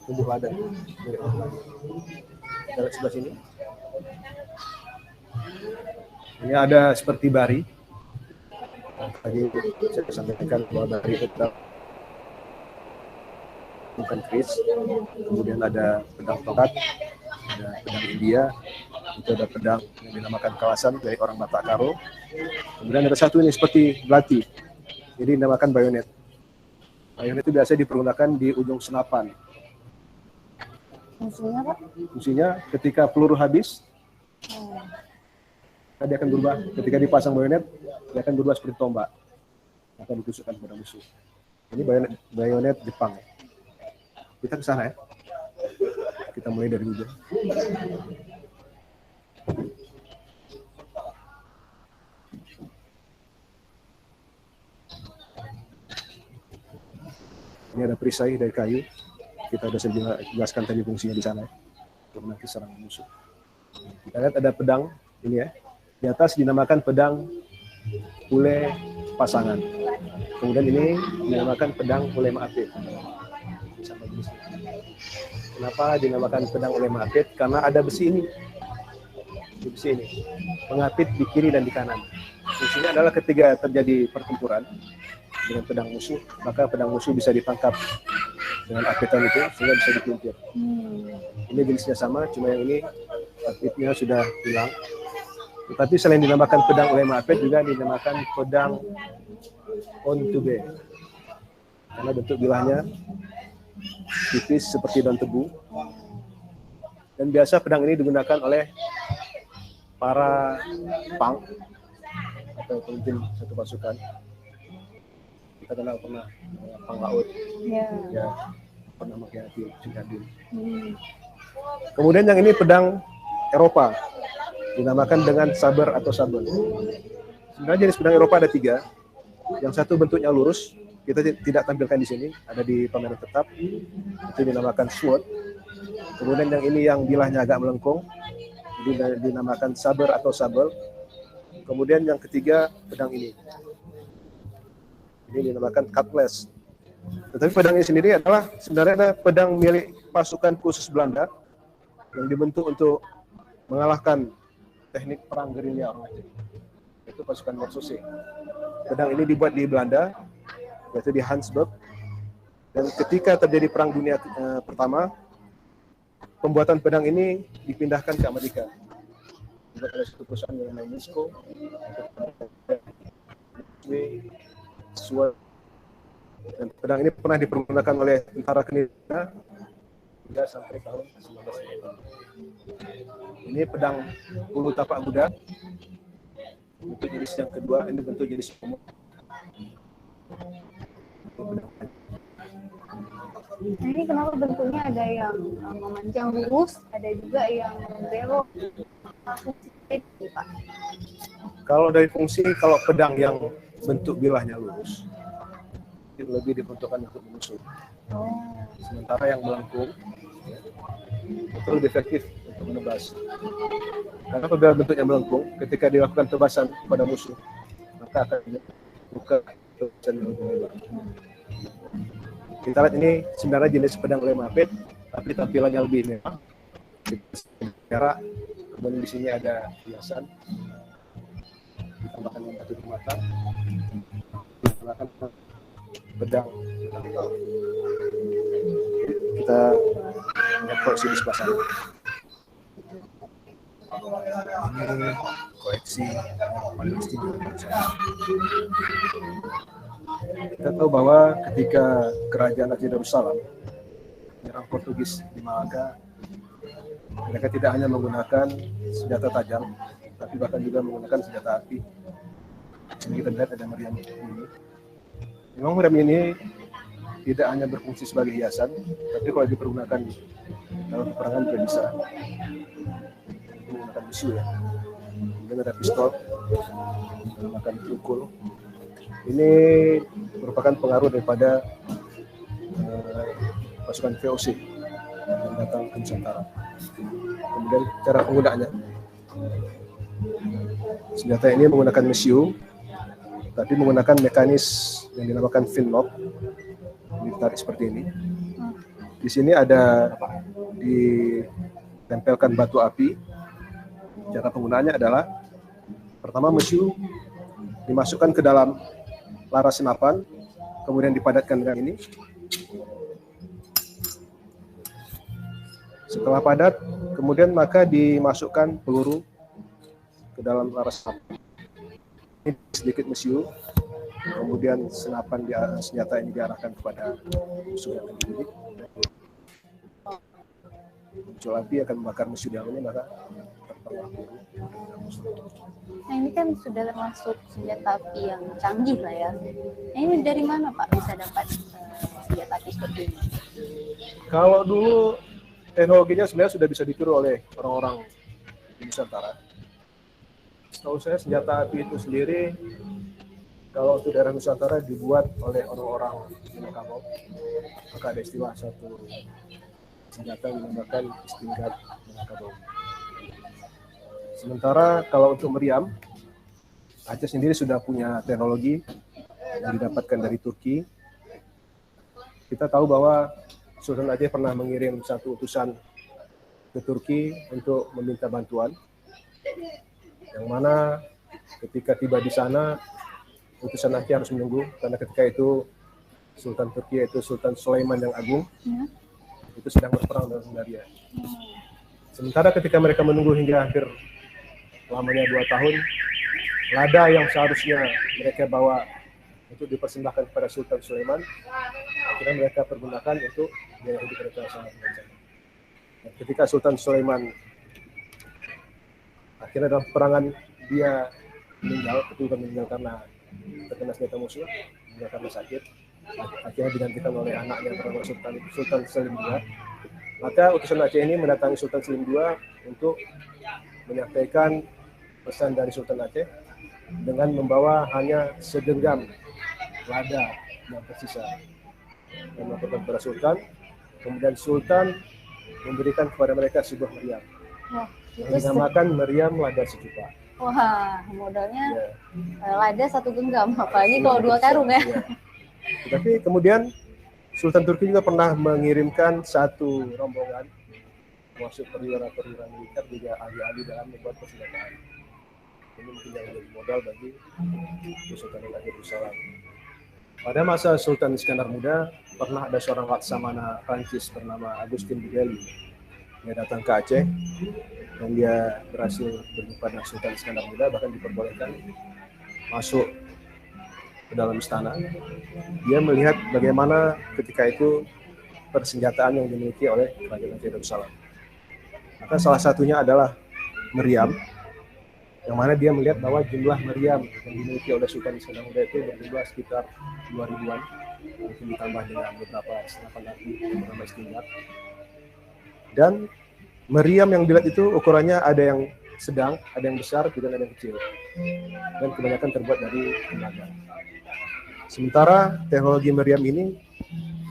Tumbuh Ladang dari Orang. Kita lihat sebelah sini. Ini ada seperti bari. Tadi saya sampaikan bahwa bari itu bukan keris. Kemudian ada pedang tongkat, ada pedang India, Itu ada pedang yang dinamakan kawasan dari orang Batak Karo. Kemudian ada satu ini seperti belati, jadi dinamakan bayonet. Bayonet itu biasanya dipergunakan di ujung senapan. Fungsinya Pak? Fungsinya ketika peluru habis, dia akan berubah. Ketika dipasang bayonet, dia akan berubah seperti tombak, akan ditusukkan pada musuh. Ini bayonet Jepang. Kita ke sana ya. Kita mulai dari ujung. Ini ada perisai dari kayu. Kita sudah jelaskan tadi fungsinya di sana ya, untuk nanti serang musuh. Kita lihat ada pedang ini ya. Di atas dinamakan pedang ule pasangan. Kemudian ini dinamakan pedang ule maapit. Sama jenisnya. Kenapa dinamakan pedang ule maapit? Karena ada besi ini. Di besi ini. Mengapit di kiri dan di kanan. Fungsinya adalah ketika terjadi pertempuran dengan pedang musuh, maka pedang musuh bisa ditangkap dengan apitan itu sehingga bisa dipelintir. Ini jenisnya sama, cuma yang ini apitnya sudah hilang. Tetapi selain dinamakan pedang oleh Maapet, juga dinamakan pedang ontube, karena bentuk bilahnya tipis seperti daun tebu. Dan biasa pedang ini digunakan oleh para pang atau pemimpin satu pasukan. Kita kenal pernah pang laut, ya pernah mengkhianati Singadin. Kemudian yang ini pedang Eropa, dinamakan dengan saber atau sabel. Sebenarnya jenis pedang Eropa ada 3. Yang satu bentuknya lurus, kita tidak tampilkan di sini, ada di pameran tetap. Itu dinamakan sword. Kemudian yang ini yang bilahnya agak melengkung, jadi dinamakan saber atau sabel. Kemudian yang ketiga pedang ini. Ini dinamakan cutlass. Tetapi pedang ini sendiri adalah sebenarnya pedang milik pasukan khusus Belanda yang dibentuk untuk mengalahkan teknik perang gerilya orang Aceh. Itu pasukan Marsose. Pedang ini dibuat di Belanda, yaitu di Hansburg. Dan ketika terjadi Perang Dunia Pertama, pembuatan pedang ini dipindahkan ke Amerika. Dibuat oleh satu perusahaan yang namanya Nisco. Dan pedang ini pernah dipergunakan oleh tentara Kenida hingga sampai tahun 1990. Ini pedang ulu tapak kuda, bentuk jenis yang kedua. Ini bentuk jenis umum. Nah, ini kenapa bentuknya ada yang memanjang lurus, ada juga yang belok? Pak. Kalau dari fungsi, kalau pedang yang bentuk bilahnya lurus, itu lebih diperuntukkan untuk musuh. Sementara yang melengkung itu lebih efektif untuk menebas. Karena apabila bentuknya melengkung, ketika dilakukan tebasan pada musuh, maka akan buka tebasan yang lebih lebar. Kita lihat ini sebenarnya jenis pedang oleh Maapet, tapi tampilannya lebih mewah. Perak, kemudian di sini ada hiasan, ditambahkan batu permata, ditambahkan pedang. Kita lihat koleksi di sebelah sana. Ini koleksi paling istimewa. Kita tahu bahwa ketika kerajaan Aceh Darussalam menyerang Portugis di Malaka, mereka tidak hanya menggunakan senjata tajam, tapi bahkan juga menggunakan senjata api. Sini kita lihat ada meriam ini. Memang meriam ini tidak hanya berfungsi sebagai hiasan, tapi kalau dipergunakan dalam peperangan juga bisa. Menggunakan musuh ya. Kemudian ada pistol, menggunakan tukul. Ini merupakan pengaruh daripada pasukan VOC yang datang ke Nusantara. Kemudian cara penggunaannya, senjata ini menggunakan mesiu, tapi menggunakan mekanis yang dinamakan finlock. Ini ditarik seperti ini. Di sini ada ditempelkan batu api. Cara penggunaannya adalah pertama mesiu dimasukkan ke dalam laras senapan, kemudian dipadatkan dengan ini. Setelah padat, kemudian maka dimasukkan peluru ke dalam laras senapan. Ini sedikit mesiu, kemudian senjata ini diarahkan kepada musuh yang akan dibidik. Muncul api akan membakar mesiu di dalamnya, maka terperang peluru. Nah ini kan sudah termasuk senjata api yang canggih lah ya. Nah, ini dari mana Pak bisa dapat senjata api seperti ini? Kalau dulu teknologinya sebenarnya sudah bisa ditiru oleh orang-orang di Nusantara. Setahu saya senjata api itu sendiri kalau untuk daerah Nusantara dibuat oleh orang-orang Minangkabau. Maka ada istilah satu senjata menggunakan istinggat Minangkabau. Sementara kalau untuk meriam, Aceh sendiri sudah punya teknologi yang didapatkan dari Turki. Kita tahu bahwa Sultan Aceh pernah mengirim satu utusan ke Turki untuk meminta bantuan. Yang mana ketika tiba di sana, utusan Aceh harus menunggu karena ketika itu Sultan Turki yaitu Sultan Sulaiman yang Agung itu sedang berperang dengan Hungaria. Sementara ketika mereka menunggu hingga hampir lamanya 2 tahun, lada yang seharusnya mereka bawa untuk dipersembahkan kepada Sultan Sulaiman, akhirnya mereka pergunakan untuk biaya hidup mereka sangat lancar. Dan ketika Sultan Sulaiman akhirnya dalam peperangan dia meninggal, itu bukan meninggal karena terkena senjata musuh, meninggal karena sakit, akhirnya digantikan oleh anaknya bernama Sultan Selim II. Maka utusan Aceh ini mendatangi Sultan Selim II untuk menyampaikan pesan dari Sultan Aceh dengan membawa hanya segenggam lada yang tersisa dan melaporkan kepada Sultan. Kemudian Sultan memberikan kepada mereka sebuah meriam yang dinamakan meriam lada sejuta. Wah, modalnya lada 1 genggam, apalagi kalau 2 karung ya. Tetapi kemudian Sultan Turki juga pernah mengirimkan satu rombongan masuk perwira-perwira militer juga ahli-ahli dalam membuat persenjataan. Ini mungkin yang menjadi modal bagi Sultan Aceh Darussalam. Pada masa Sultan Iskandar Muda, pernah ada seorang laksamana Prancis bernama Agustin Bugeli. Dia datang ke Aceh dan dia berhasil berjumpa dengan Sultan Iskandar Muda, bahkan diperbolehkan masuk ke dalam istana. Dia melihat bagaimana ketika itu persenjataan yang dimiliki oleh Kerajaan Aceh Darussalam. Maka salah satunya adalah meriam, yang mana dia melihat bahwa jumlah meriam yang dimiliki oleh Sultan Iskandar Muda itu berjumlah sekitar 2.000-an, mungkin ditambah dengan beberapa senapan api beberapa istinggat. Dan meriam yang dilihat itu ukurannya ada yang sedang, ada yang besar, dan ada yang kecil, dan kebanyakan terbuat dari tembaga. Sementara teknologi meriam ini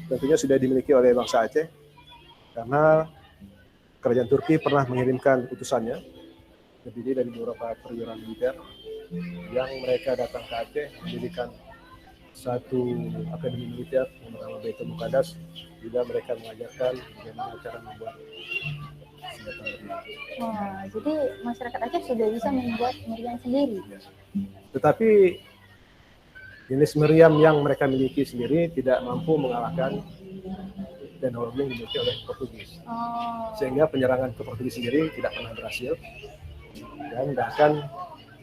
tentunya sudah dimiliki oleh bangsa Aceh karena Kerajaan Turki pernah mengirimkan utusannya terdiri dari beberapa perwira militer yang mereka datang ke Aceh mendirikan satu akademi militer yang bernama Baitul Muqaddas. Juga mereka mengajarkan bagaimana cara membuat senjata meriam. Wah, jadi masyarakat Aceh sudah bisa membuat meriam sendiri. Tetapi jenis meriam yang mereka miliki sendiri tidak mampu mengalahkan teknologi yang dimiliki oleh Portugis. Sehingga penyerangan ke Portugis sendiri tidak pernah berhasil. Dan bahkan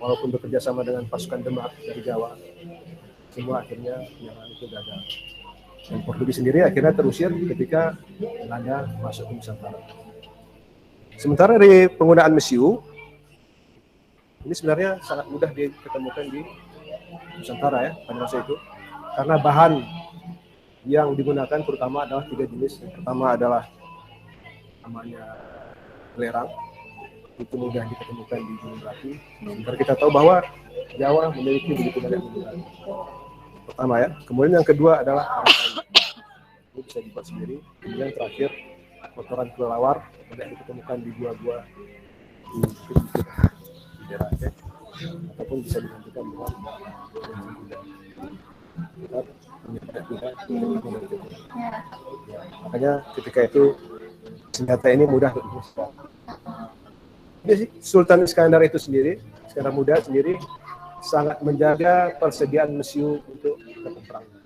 walaupun bekerja sama dengan pasukan Demak dari Jawa, semua akhirnya penyerangan itu gagal. Dan Portugis sendiri akhirnya terusir ketika Belanda masuk ke Nusantara. Sementara dari penggunaan mesiu, ini sebenarnya sangat mudah diketemukan di Nusantara ya pada masa itu. Karena bahan yang digunakan terutama adalah 3 jenis. Yang pertama adalah namanya belerang, itu mudah diketemukan di Gunung Merapi. Sementara kita tahu bahwa Jawa memiliki begitu banyak gunung api. Pertama ya. Kemudian yang kedua adalah arang kayu. Ini bisa dibuat sendiri. Kemudian yang terakhir kotoran kelelawar banyak diketemukan di gua-gua di daerah Aceh, ataupun bisa digantikan dengan makanya ketika itu senjata ini mudah untuk dimusnahkan. Jadi Sultan Iskandar itu sendiri, Iskandar Muda sendiri sangat menjaga persediaan mesiu untuk peperangan.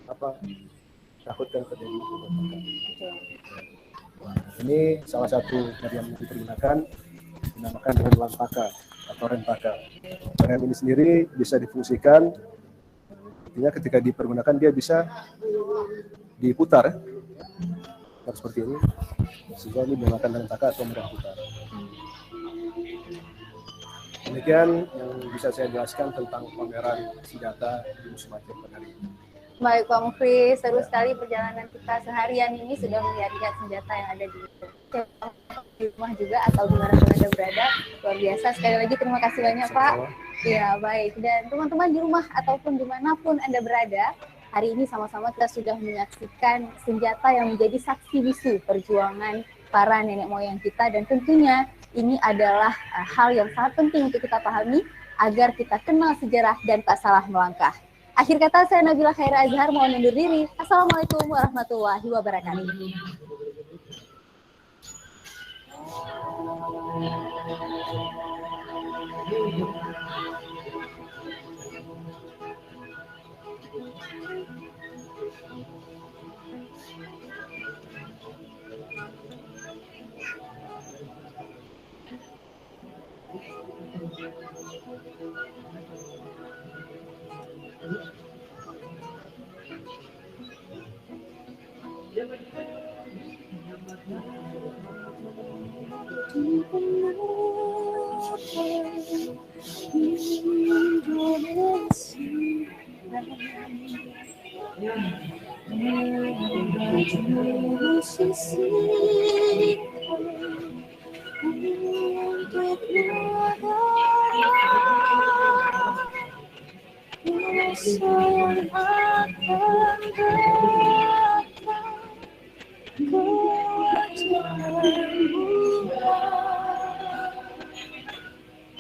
Apa takutkan terjadi Ini salah satu dari yang digunakan dinamakan rem lampaka atau rem paka. Rem ini sendiri bisa difungsikan, artinya ketika dipergunakan dia bisa diputar seperti ini, sehingga ini dinamakan rem paka atau rem putar. Demikian yang bisa saya jelaskan tentang pameran senjata di Museum Aceh pada hari ini. Baik Pak Mufri, seru sekali perjalanan kita seharian ini sudah melihat senjata yang ada di rumah juga atau dimanapun Anda berada. Luar biasa, sekali lagi terima kasih banyak Pak. Ya baik, dan teman-teman di rumah ataupun dimanapun Anda berada, hari ini sama-sama kita sudah menyaksikan senjata yang menjadi saksi bisu perjuangan para nenek moyang kita, dan tentunya ini adalah hal yang sangat penting untuk kita pahami agar kita kenal sejarah dan tak salah melangkah. Akhir kata, saya Nabila Khaira Azhar mohon undur diri. Assalamualaikum warahmatullahi wabarakatuh.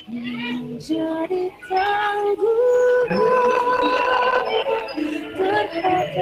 Menjadi tangguh terhadap menjadi tangguh terhadap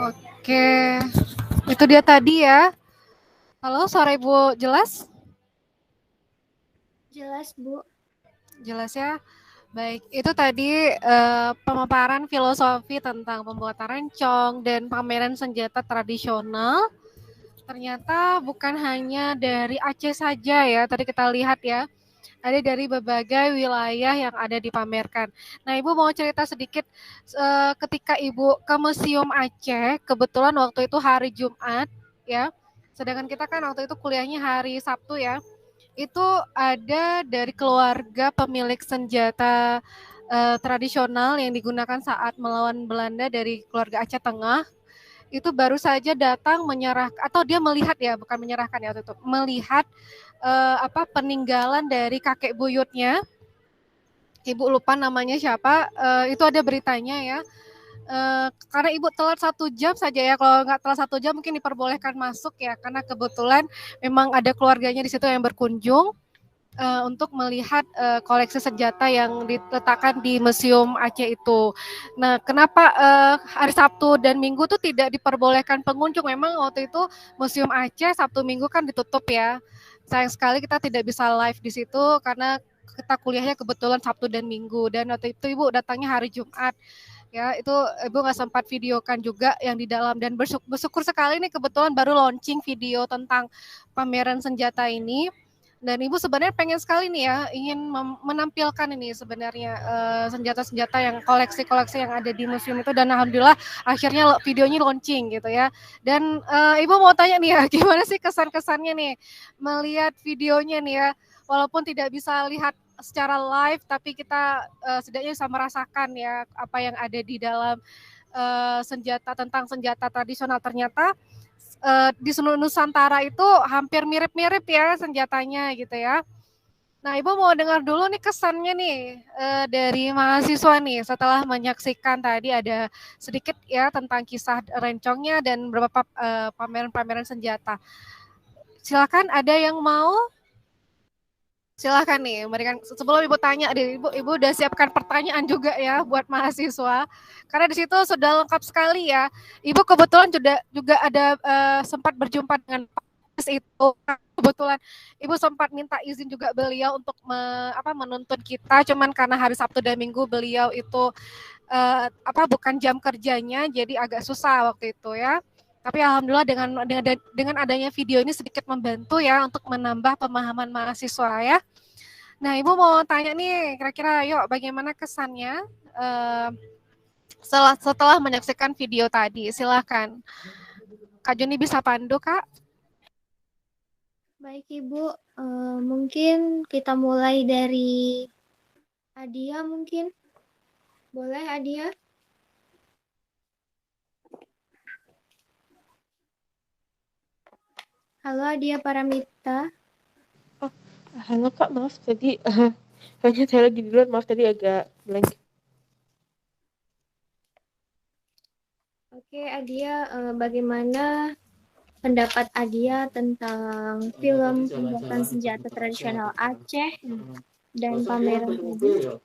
Oke, itu dia tadi ya. Halo, suara Ibu jelas? Jelas, Bu. Jelas ya. Baik, itu tadi pemaparan filosofi tentang pembuatan rencong dan pameran senjata tradisional. Ternyata bukan hanya dari Aceh saja ya, tadi kita lihat ya. Ada dari berbagai wilayah yang ada dipamerkan. Nah, Ibu mau cerita sedikit ketika Ibu ke Museum Aceh, kebetulan waktu itu hari Jumat ya. Sedangkan kita kan waktu itu kuliahnya hari Sabtu ya. Itu ada dari keluarga pemilik senjata tradisional yang digunakan saat melawan Belanda dari keluarga Aceh Tengah. Itu baru saja datang menyerahkan, atau dia melihat ya, bukan menyerahkan ya, waktu itu melihat peninggalan dari kakek buyutnya. Ibu lupa namanya siapa. Itu ada beritanya ya. Karena Ibu telat 1 jam saja ya, kalau nggak telat 1 jam mungkin diperbolehkan masuk ya, karena kebetulan memang ada keluarganya di situ yang berkunjung untuk melihat koleksi senjata yang diletakkan di Museum Aceh itu. Nah, kenapa hari Sabtu dan Minggu tuh tidak diperbolehkan pengunjung? Memang waktu itu Museum Aceh Sabtu Minggu kan ditutup ya. Sayang sekali kita tidak bisa live di situ karena kita kuliahnya kebetulan Sabtu dan Minggu, dan waktu itu Ibu datangnya hari Jumat. Ya, itu Ibu nggak sempat videokan juga yang di dalam, dan bersyukur sekali nih kebetulan baru launching video tentang pameran senjata ini. Dan Ibu sebenarnya pengen sekali nih ya, ingin menampilkan ini sebenarnya senjata-senjata yang koleksi-koleksi yang ada di museum itu, dan alhamdulillah akhirnya videonya launching gitu ya. Dan Ibu mau tanya nih ya, gimana sih kesan-kesannya nih melihat videonya nih ya, walaupun tidak bisa lihat secara live, tapi kita setidaknya bisa merasakan ya apa yang ada di dalam senjata, tentang senjata tradisional. Ternyata di seluruh Nusantara itu hampir mirip-mirip ya senjatanya gitu ya. Nah, Ibu mau dengar dulu nih kesannya nih dari mahasiswa nih setelah menyaksikan tadi ada sedikit ya tentang kisah rencongnya dan beberapa pameran-pameran senjata. Silakan, ada yang mau? Silakan nih, memberikan. Sebelum Ibu tanya, Ibu udah siapkan pertanyaan juga ya buat mahasiswa, karena di situ sudah lengkap sekali ya. Ibu kebetulan juga ada sempat berjumpa dengan Pak itu. Kebetulan Ibu sempat minta izin juga beliau untuk menuntun kita, cuman karena hari Sabtu dan Minggu beliau itu bukan jam kerjanya, jadi agak susah waktu itu ya. Tapi alhamdulillah dengan adanya video ini sedikit membantu ya untuk menambah pemahaman mahasiswa ya. Nah, Ibu mau tanya nih, kira-kira yuk bagaimana kesannya setelah menyaksikan video tadi? Silakan. Kak Juni bisa pandu, Kak? Baik, Ibu. Mungkin kita mulai dari Adia mungkin. Boleh, Adia? Halo, Adia Paramita. Oh, halo Kak, maaf tadi hanya saya lagi di luar, maaf tadi agak blank. Oke, Adia, bagaimana pendapat Adia tentang film pembuatan senjata tradisional Aceh dan pameran tadi?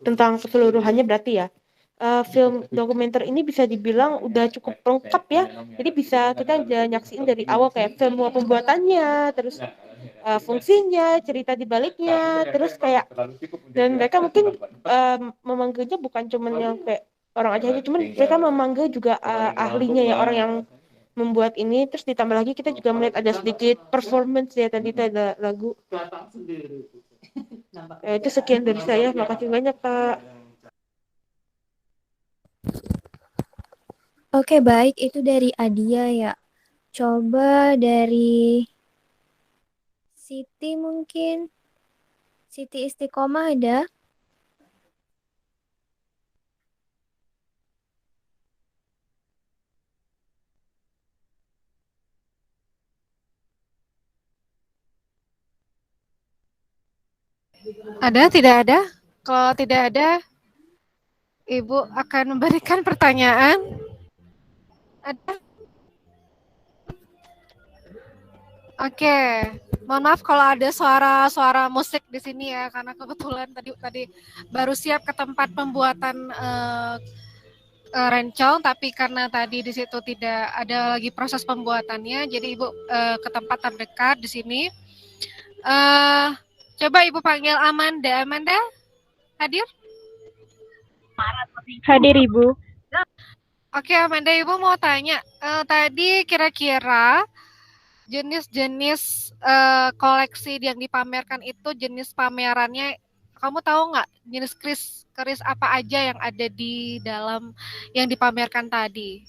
Tentang keseluruhannya berarti ya. Film dokumenter ini bisa dibilang udah cukup lengkap ya. Jadi bisa kita nyaksiin dari awal kayak film pembuatannya, terus fungsinya, cerita di baliknya, terus kayak, dan mereka mungkin memanggilnya bukan cuman yang kayak orang aja, cuman mereka memanggil juga ahlinya ya, orang yang membuat ini. Terus ditambah lagi kita juga melihat ada sedikit performance ya, tadi itu ada lagu. Itu sekian dari saya, makasih banyak Kak. Oke, baik. Itu dari Adia ya. Coba dari Siti mungkin. Siti Istiqomah ada? Ada? Tidak ada? Kalau tidak ada, Ibu akan memberikan pertanyaan. Ada? Oke, mohon maaf kalau ada suara musik di sini ya, karena kebetulan tadi baru siap ke tempat pembuatan rencong, tapi karena tadi di situ tidak ada lagi proses pembuatannya, jadi Ibu ke tempat terdekat di sini. Coba Ibu panggil Amanda. Amanda, hadir? Hadir Ibu. Oke, Amanda, Ibu mau tanya, tadi kira-kira jenis-jenis koleksi yang dipamerkan itu jenis pamerannya, kamu tahu nggak jenis keris apa aja yang ada di dalam yang dipamerkan tadi?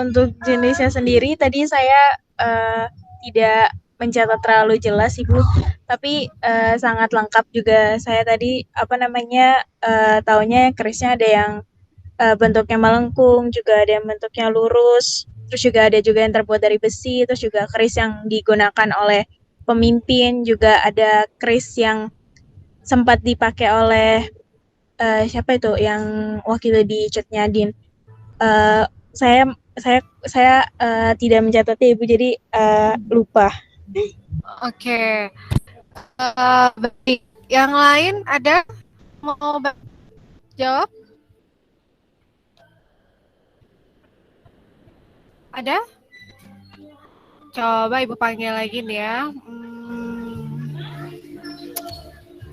Untuk jenisnya sendiri tadi saya tidak mencatat terlalu jelas Ibu, tapi sangat lengkap juga. Saya tadi taunya kerisnya ada yang bentuknya melengkung, juga ada yang bentuknya lurus, terus juga ada juga yang terbuat dari besi, terus juga keris yang digunakan oleh pemimpin, juga ada keris yang sempat dipakai oleh siapa itu yang waktu itu di chatnya Din. Saya tidak mencatatnya Ibu, jadi lupa. Oke. Baik. Yang lain ada mau jawab? Ada? Coba Ibu panggil lagi nih ya.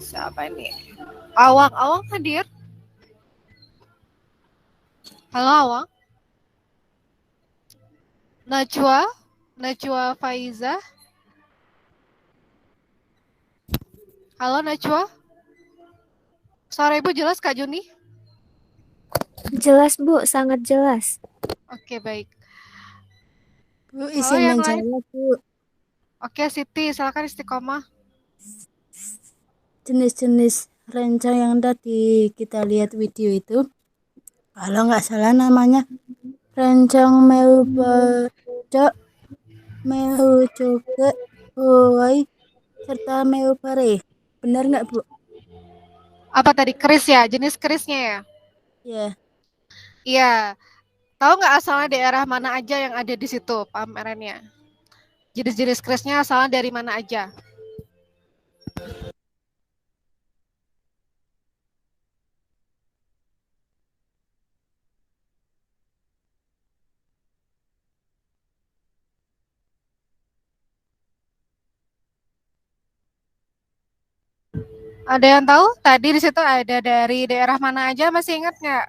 Siapa ini? Awang. Awang hadir? Halo Awang. Najwa Faiza. Halo Najwa. Suara Ibu jelas Kak Juni? Jelas Bu, sangat jelas. Oke, baik. Bu, izin menjawab Bu. Oke, Siti, silakan Istiqomah. Jenis-jenis rencong yang tadi kita lihat video itu, kalau nggak salah namanya rencong meu pojok, meu juga, huai, serta meu pare. Benar nggak Bu? Apa tadi, keris ya? Jenis kerisnya ya? Iya. Iya. Tahu nggak asalnya daerah mana aja yang ada di situ pamerannya? Jenis-jenis kerisnya asalnya dari mana aja? Ada yang tahu? Tadi di situ ada dari daerah mana aja? Masih ingat nggak?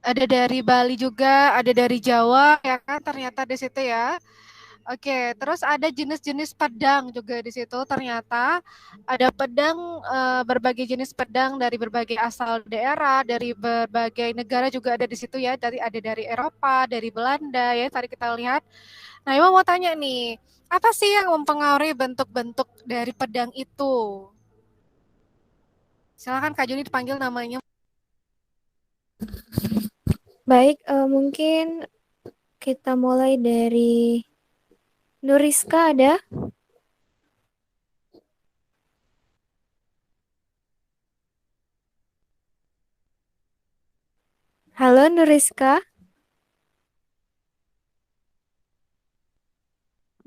Ada dari Bali juga, ada dari Jawa, ya kan? Ternyata di situ ya. Oke, terus ada jenis-jenis pedang juga di situ. Ternyata ada pedang, berbagai jenis pedang dari berbagai asal daerah, dari berbagai negara juga ada di situ ya. Ada dari Eropa, dari Belanda ya. Tadi kita lihat. Nah, Ibu mau tanya nih, apa sih yang mempengaruhi bentuk-bentuk dari pedang itu? Silakan Kak Juni dipanggil namanya. Baik, mungkin kita mulai dari Nuriska ada? Halo Nuriska?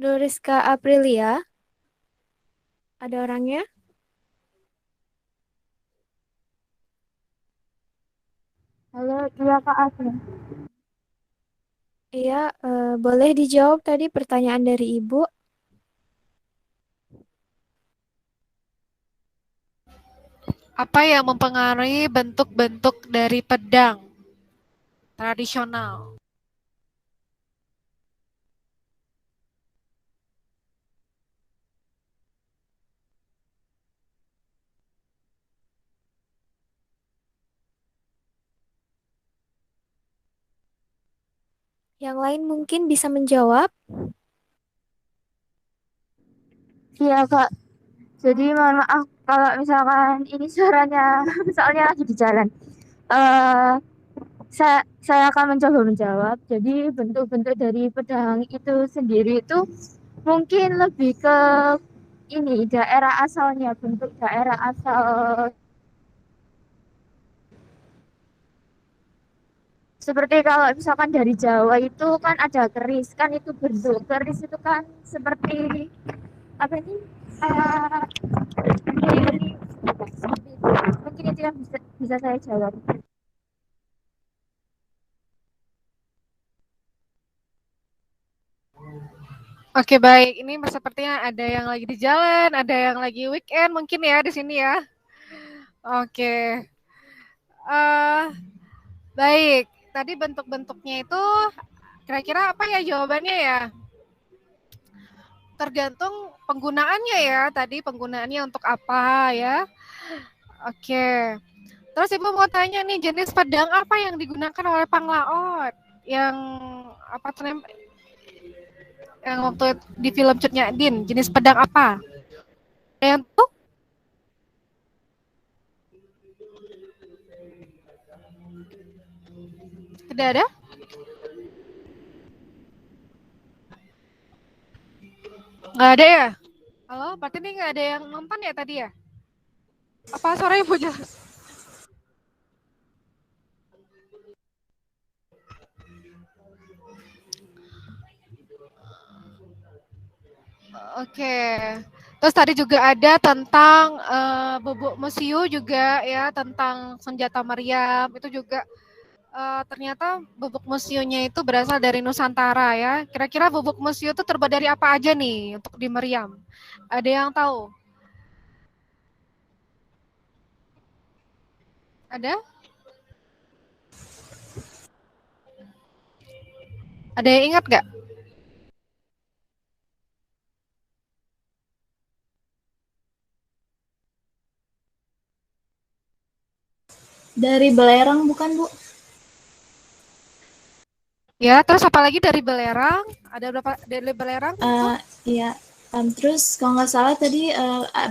Nuriska Aprilia? Ada orangnya? Halo, iya Kak Asmi. Iya, boleh dijawab tadi pertanyaan dari Ibu? Apa yang mempengaruhi bentuk-bentuk dari pedang tradisional? Yang lain mungkin bisa menjawab? Iya Kak, jadi mohon maaf kalau misalkan ini suaranya soalnya lagi di jalan. Saya akan mencoba menjawab. Jadi bentuk-bentuk dari pedang itu sendiri itu mungkin lebih ke ini daerah asalnya, bentuk daerah asal. Seperti kalau misalkan dari Jawa itu kan ada keris, kan itu bentuk keris itu kan seperti apa ini? Mungkin itu yang bisa saya jawab. Oke, baik. Ini sepertinya ada yang lagi di jalan, ada yang lagi weekend mungkin ya di sini ya. Oke. eh baik. Tadi bentuk-bentuknya itu kira-kira apa ya jawabannya ya? Tergantung penggunaannya ya. Tadi penggunaannya untuk apa ya? Oke. Terus Ibu mau tanya nih, jenis pedang apa yang digunakan oleh Panglaut? Yang apa tuh yang waktu di film Cut Nyak Din, jenis pedang apa? Ada yang tahu? Tidak ada? Nggak ada ya? Halo, berarti ini nggak ada yang nonton ya tadi ya? Apa suaranya Ibu jelas? Oke. Terus tadi juga ada tentang Bubuk Musiu juga ya, tentang senjata meriam. Itu juga ternyata Bubuk Musiunya itu berasal dari Nusantara ya. Kira-kira Bubuk Musiu itu terbuat dari apa aja nih untuk di meriam? Ada yang tahu? Ada? Ada yang ingat nggak? Dari belerang bukan, Bu? Ya, terus apa lagi dari belerang? Ada berapa dari belerang? Iya. Terus kalau nggak salah tadi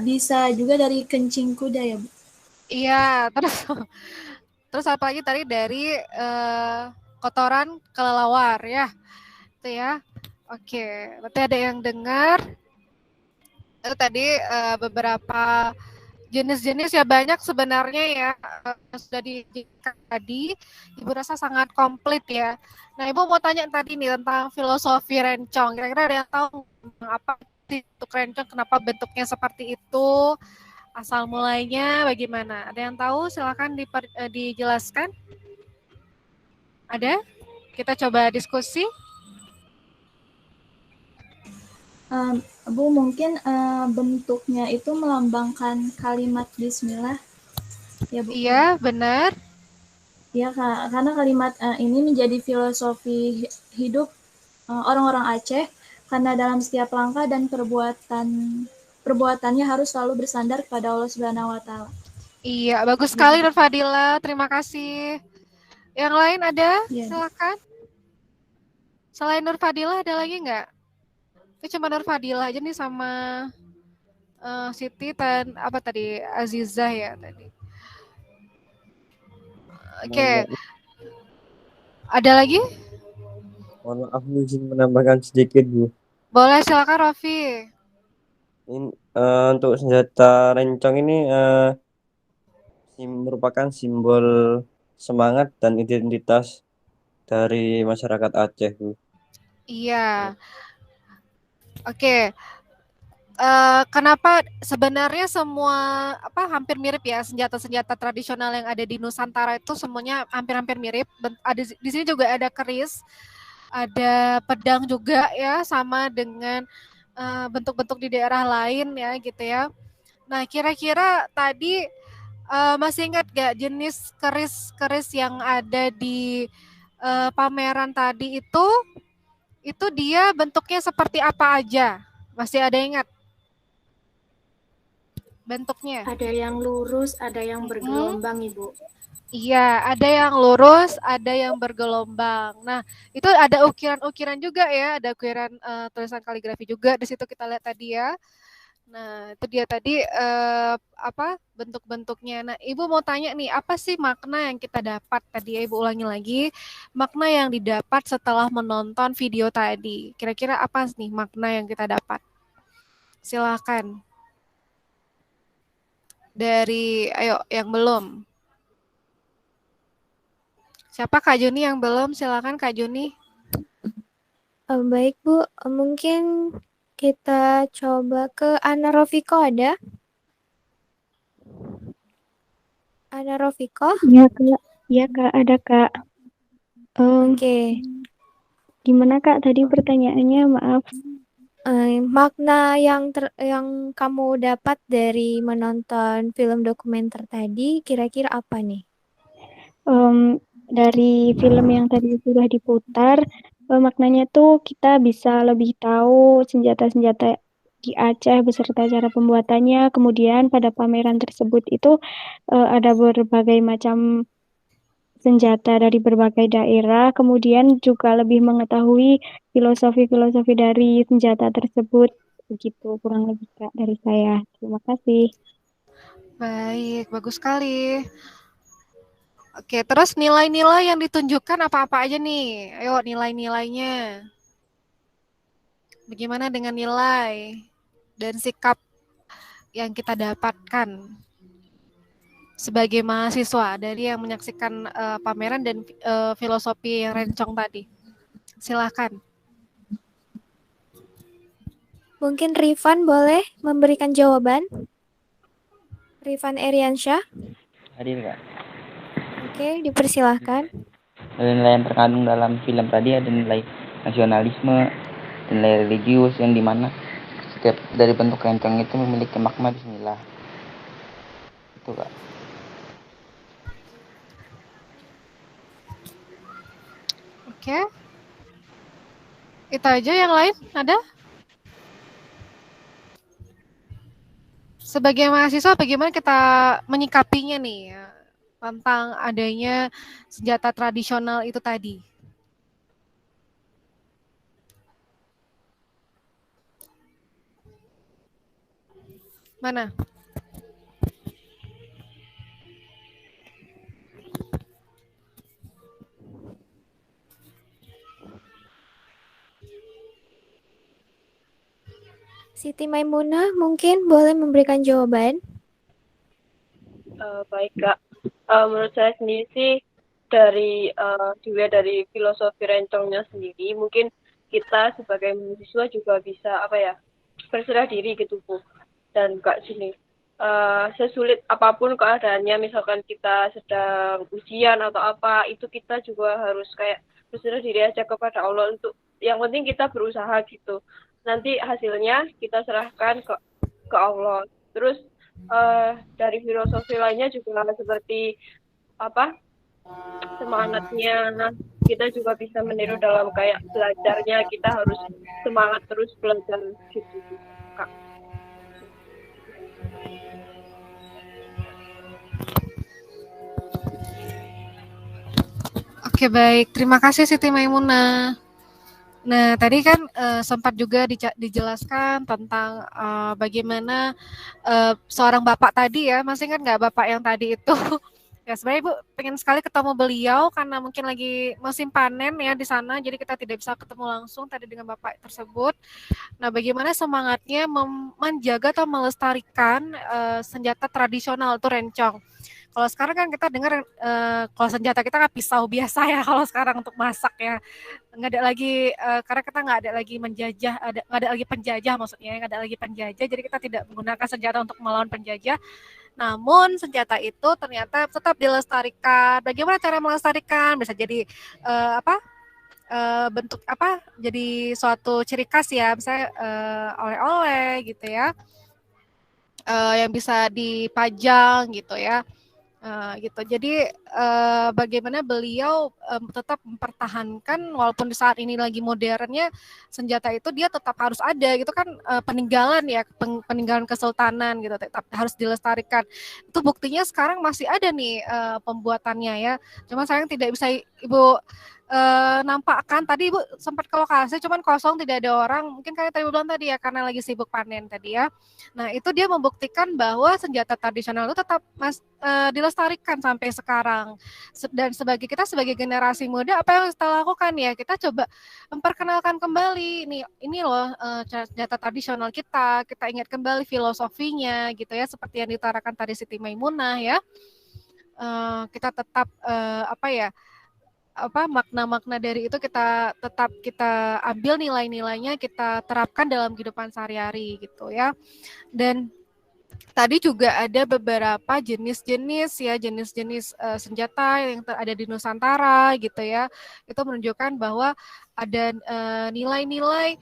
bisa juga dari kencing kuda ya, Bu? Iya, terus apa lagi tadi dari kotoran kelelawar ya. Itu ya. Oke, berarti ada yang dengar. Itu tadi beberapa jenis-jenis ya, banyak sebenarnya ya sudah dijelaskan tadi. Ibu rasa sangat komplit ya. Nah, Ibu mau tanya tadi nih tentang filosofi rencong. Kira-kira ada yang tahu apa sih untuk rencong, kenapa bentuknya seperti itu? Asal mulainya bagaimana? Ada yang tahu? Silakan dijelaskan. Ada? Kita coba diskusi. Bu, mungkin bentuknya itu melambangkan kalimat Bismillah, ya Bu? Iya, benar. Ya, karena kalimat ini menjadi filosofi hidup orang-orang Aceh, karena dalam setiap langkah dan perbuatannya harus selalu bersandar kepada Allah Subhanahu Wa Taala. Iya, bagus sekali Nur Fadila. Terima kasih. Yang lain ada? Ya. Silakan. Selain Nur Fadila ada lagi nggak? Itu cuma Nur Fadila aja nih sama Siti dan apa tadi Azizah ya tadi. Oke. Ada lagi? Mohon maaf Bu, izin menambahkan sedikit Bu. Boleh, silakan Raffi. Ini, untuk senjata rencong ini merupakan simbol semangat dan identitas dari masyarakat Aceh Bu. Iya. Oke. Kenapa sebenarnya semua hampir mirip ya, senjata-senjata tradisional yang ada di Nusantara itu semuanya hampir-hampir mirip. Ada di sini juga ada keris, ada pedang juga ya, sama dengan bentuk-bentuk di daerah lain ya gitu ya. Nah, kira-kira tadi masih ingat gak jenis keris-keris yang ada di pameran tadi itu dia bentuknya seperti apa aja? Masih ada ingat bentuknya? Ada yang lurus, ada yang bergelombang, Ibu. Iya, ada yang lurus, ada yang bergelombang. Nah, itu ada ukiran-ukiran juga ya, ada ukiran tulisan kaligrafi juga di situ kita lihat tadi ya. Nah, itu dia tadi bentuk-bentuknya. Nah, Ibu mau tanya nih, apa sih makna yang kita dapat tadi ya? Ibu ulangi lagi, makna yang didapat setelah menonton video tadi. Kira-kira apa nih makna yang kita dapat? Silakan. Ayo yang belum. Siapa Kak Juni yang belum? Silakan Kak Juni. Baik Bu, mungkin Kita coba ke Ana Rofiko ada? Ana Rofiko? Iya kak, iya kak, ada kak. Oke. Gimana kak tadi pertanyaannya? Maaf. Makna yang kamu dapat dari menonton film dokumenter tadi kira-kira apa nih? Dari film yang tadi sudah diputar, maknanya tuh kita bisa lebih tahu senjata-senjata di Aceh beserta cara pembuatannya. Kemudian pada pameran tersebut itu ada berbagai macam senjata dari berbagai daerah, kemudian juga lebih mengetahui filosofi-filosofi dari senjata tersebut. Begitu kurang lebih Kak dari saya. Terima kasih. Baik, bagus sekali. Oke, terus nilai-nilai yang ditunjukkan apa-apa aja nih? Ayo nilai-nilainya. Bagaimana dengan nilai dan sikap yang kita dapatkan sebagai mahasiswa dari yang menyaksikan pameran dan filosofi yang rencong tadi? Silakan. Mungkin Rifan boleh memberikan jawaban? Rifan Eriansyah. Hadir kak. Oke, dipersilahkan. Nilai yang terkandung dalam film tadi ada nilai nasionalisme, nilai religius yang dimana setiap dari bentuk rencong itu memiliki makna bismillah. Itu kak. Oke. Itu aja, yang lain ada? Sebagai mahasiswa bagaimana kita menyikapinya nih ya, tentang adanya senjata tradisional itu tadi? Mana? Siti Maimunah mungkin boleh memberikan jawaban. Baik kak, menurut saya sendiri sih dilihat dari filosofi rencongnya sendiri, mungkin kita sebagai mahasiswa juga bisa berserah diri gitu Bu. Dan kak sini sesulit apapun keadaannya, misalkan kita sedang ujian atau apa, itu kita juga harus kayak berserah diri aja kepada Allah, untuk yang penting kita berusaha gitu. Nanti hasilnya kita serahkan ke Allah. Terus dari filosofi lainnya juga seperti semangatnya, kita juga bisa meniru dalam kayak belajarnya, kita harus semangat terus belajar gitu Kak. Oke, baik, terima kasih Siti Maimunah. Nah, tadi kan sempat juga dijelaskan tentang bagaimana seorang bapak tadi ya, masih kan nggak bapak yang tadi itu? Ya sebenarnya Ibu pengen sekali ketemu beliau karena mungkin lagi musim panen ya di sana, jadi kita tidak bisa ketemu langsung tadi dengan bapak tersebut. Nah, bagaimana semangatnya menjaga atau melestarikan senjata tradisional itu rencong. Kalau sekarang kan kita dengar kalau senjata kita kan pisau biasa ya kalau sekarang untuk masak ya, nggak ada lagi karena kita nggak ada lagi menjajah, nggak ada lagi penjajah, maksudnya nggak ada lagi penjajah, jadi kita tidak menggunakan senjata untuk melawan penjajah. Namun senjata itu ternyata tetap dilestarikan. Bagaimana cara melestarikan? Bisa jadi bentuk jadi suatu ciri khas ya, misalnya oleh-oleh gitu ya, yang bisa dipajang gitu ya. Gitu. Jadi bagaimana beliau tetap mempertahankan walaupun di saat ini lagi modernnya senjata itu dia tetap harus ada gitu kan, peninggalan ya, peninggalan kesultanan gitu, tetap harus dilestarikan. Itu buktinya sekarang masih ada nih pembuatannya ya. Cuma sayang tidak bisa Ibu nampakkan. Tadi Ibu sempat ke lokasi cuman kosong, tidak ada orang. Mungkin kayak tadi bilang tadi ya karena lagi sibuk panen tadi ya. Nah, itu dia membuktikan bahwa senjata tradisional itu tetap dilestarikan sampai sekarang. Dan kita sebagai generasi muda, apa yang kita lakukan ya? Kita coba memperkenalkan kembali ini loh senjata tradisional kita ingat kembali filosofinya gitu ya, seperti yang diutarakan tadi Siti Maimunah ya. Kita tetap makna-makna dari itu kita ambil nilai-nilainya, kita terapkan dalam kehidupan sehari-hari gitu ya. Dan tadi juga ada beberapa jenis-jenis senjata yang ada di Nusantara gitu ya. Itu menunjukkan bahwa ada nilai-nilai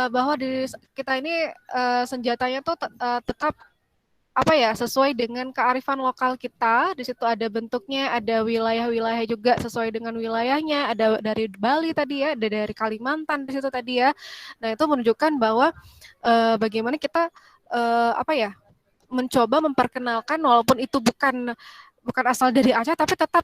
bahwa di kita ini senjatanya tuh tetap sesuai dengan kearifan lokal kita. Di situ ada bentuknya, ada wilayah-wilayah juga sesuai dengan wilayahnya. Ada dari Bali tadi ya, ada dari Kalimantan di situ tadi ya. Nah itu menunjukkan bahwa bagaimana kita mencoba memperkenalkan walaupun itu bukan asal dari Aceh, tapi tetap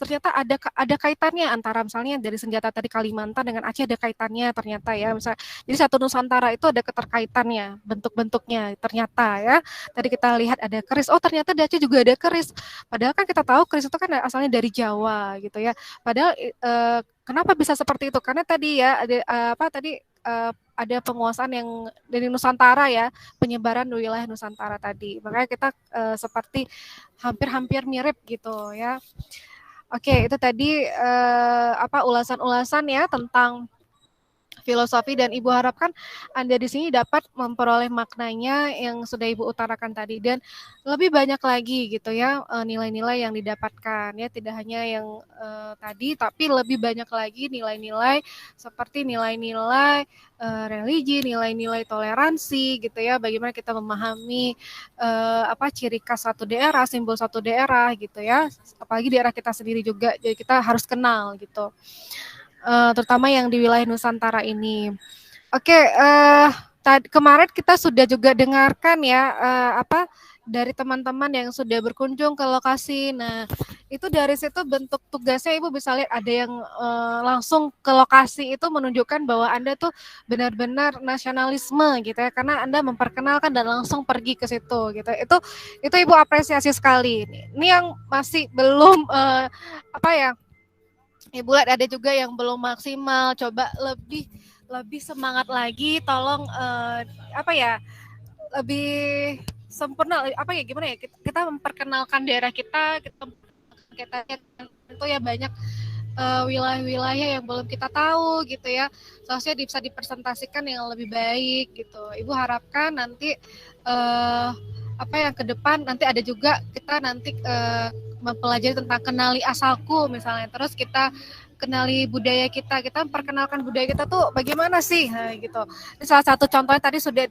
ternyata ada kaitannya antara misalnya dari senjata tadi Kalimantan dengan Aceh, ada kaitannya ternyata ya. Misalnya, jadi satu Nusantara itu ada keterkaitannya bentuk-bentuknya ternyata ya. Tadi kita lihat ada keris, oh ternyata di Aceh juga ada keris. Padahal kan kita tahu keris itu kan asalnya dari Jawa gitu ya. Padahal kenapa bisa seperti itu? Karena tadi ya ada penguasaan yang dari Nusantara ya, penyebaran di wilayah Nusantara tadi. Makanya kita seperti hampir-hampir mirip gitu ya. Oke, itu tadi ulasan-ulasan ya tentang filosofi, dan Ibu harapkan Anda di sini dapat memperoleh maknanya yang sudah Ibu utarakan tadi, dan lebih banyak lagi gitu ya nilai-nilai yang didapatkan ya, tidak hanya yang tadi, tapi lebih banyak lagi nilai-nilai seperti nilai-nilai religi, nilai-nilai toleransi gitu ya, bagaimana kita memahami ciri khas satu daerah, simbol satu daerah gitu ya, apalagi daerah kita sendiri juga, jadi kita harus kenal gitu. Terutama yang di wilayah Nusantara ini. Oke, kemarin kita sudah juga dengarkan ya dari teman-teman yang sudah berkunjung ke lokasi. Nah, itu dari situ bentuk tugasnya Ibu bisa lihat ada yang langsung ke lokasi, itu menunjukkan bahwa Anda tuh benar-benar nasionalisme gitu ya, karena Anda memperkenalkan dan langsung pergi ke situ gitu. Itu Ibu apresiasi sekali. Ini yang masih belum Ibu lihat ada juga yang belum maksimal, coba lebih semangat lagi, tolong lebih sempurna gimana ya, kita memperkenalkan daerah kita itu ya, banyak wilayah-wilayah yang belum kita tahu gitu ya, seharusnya bisa dipresentasikan yang lebih baik gitu. Ibu harapkan nanti yang ke depan nanti ada juga kita nanti mempelajari tentang kenali asalku misalnya, terus kita kenali budaya kita memperkenalkan budaya kita tuh bagaimana sih, nah, gitu. Ini salah satu contohnya tadi sudah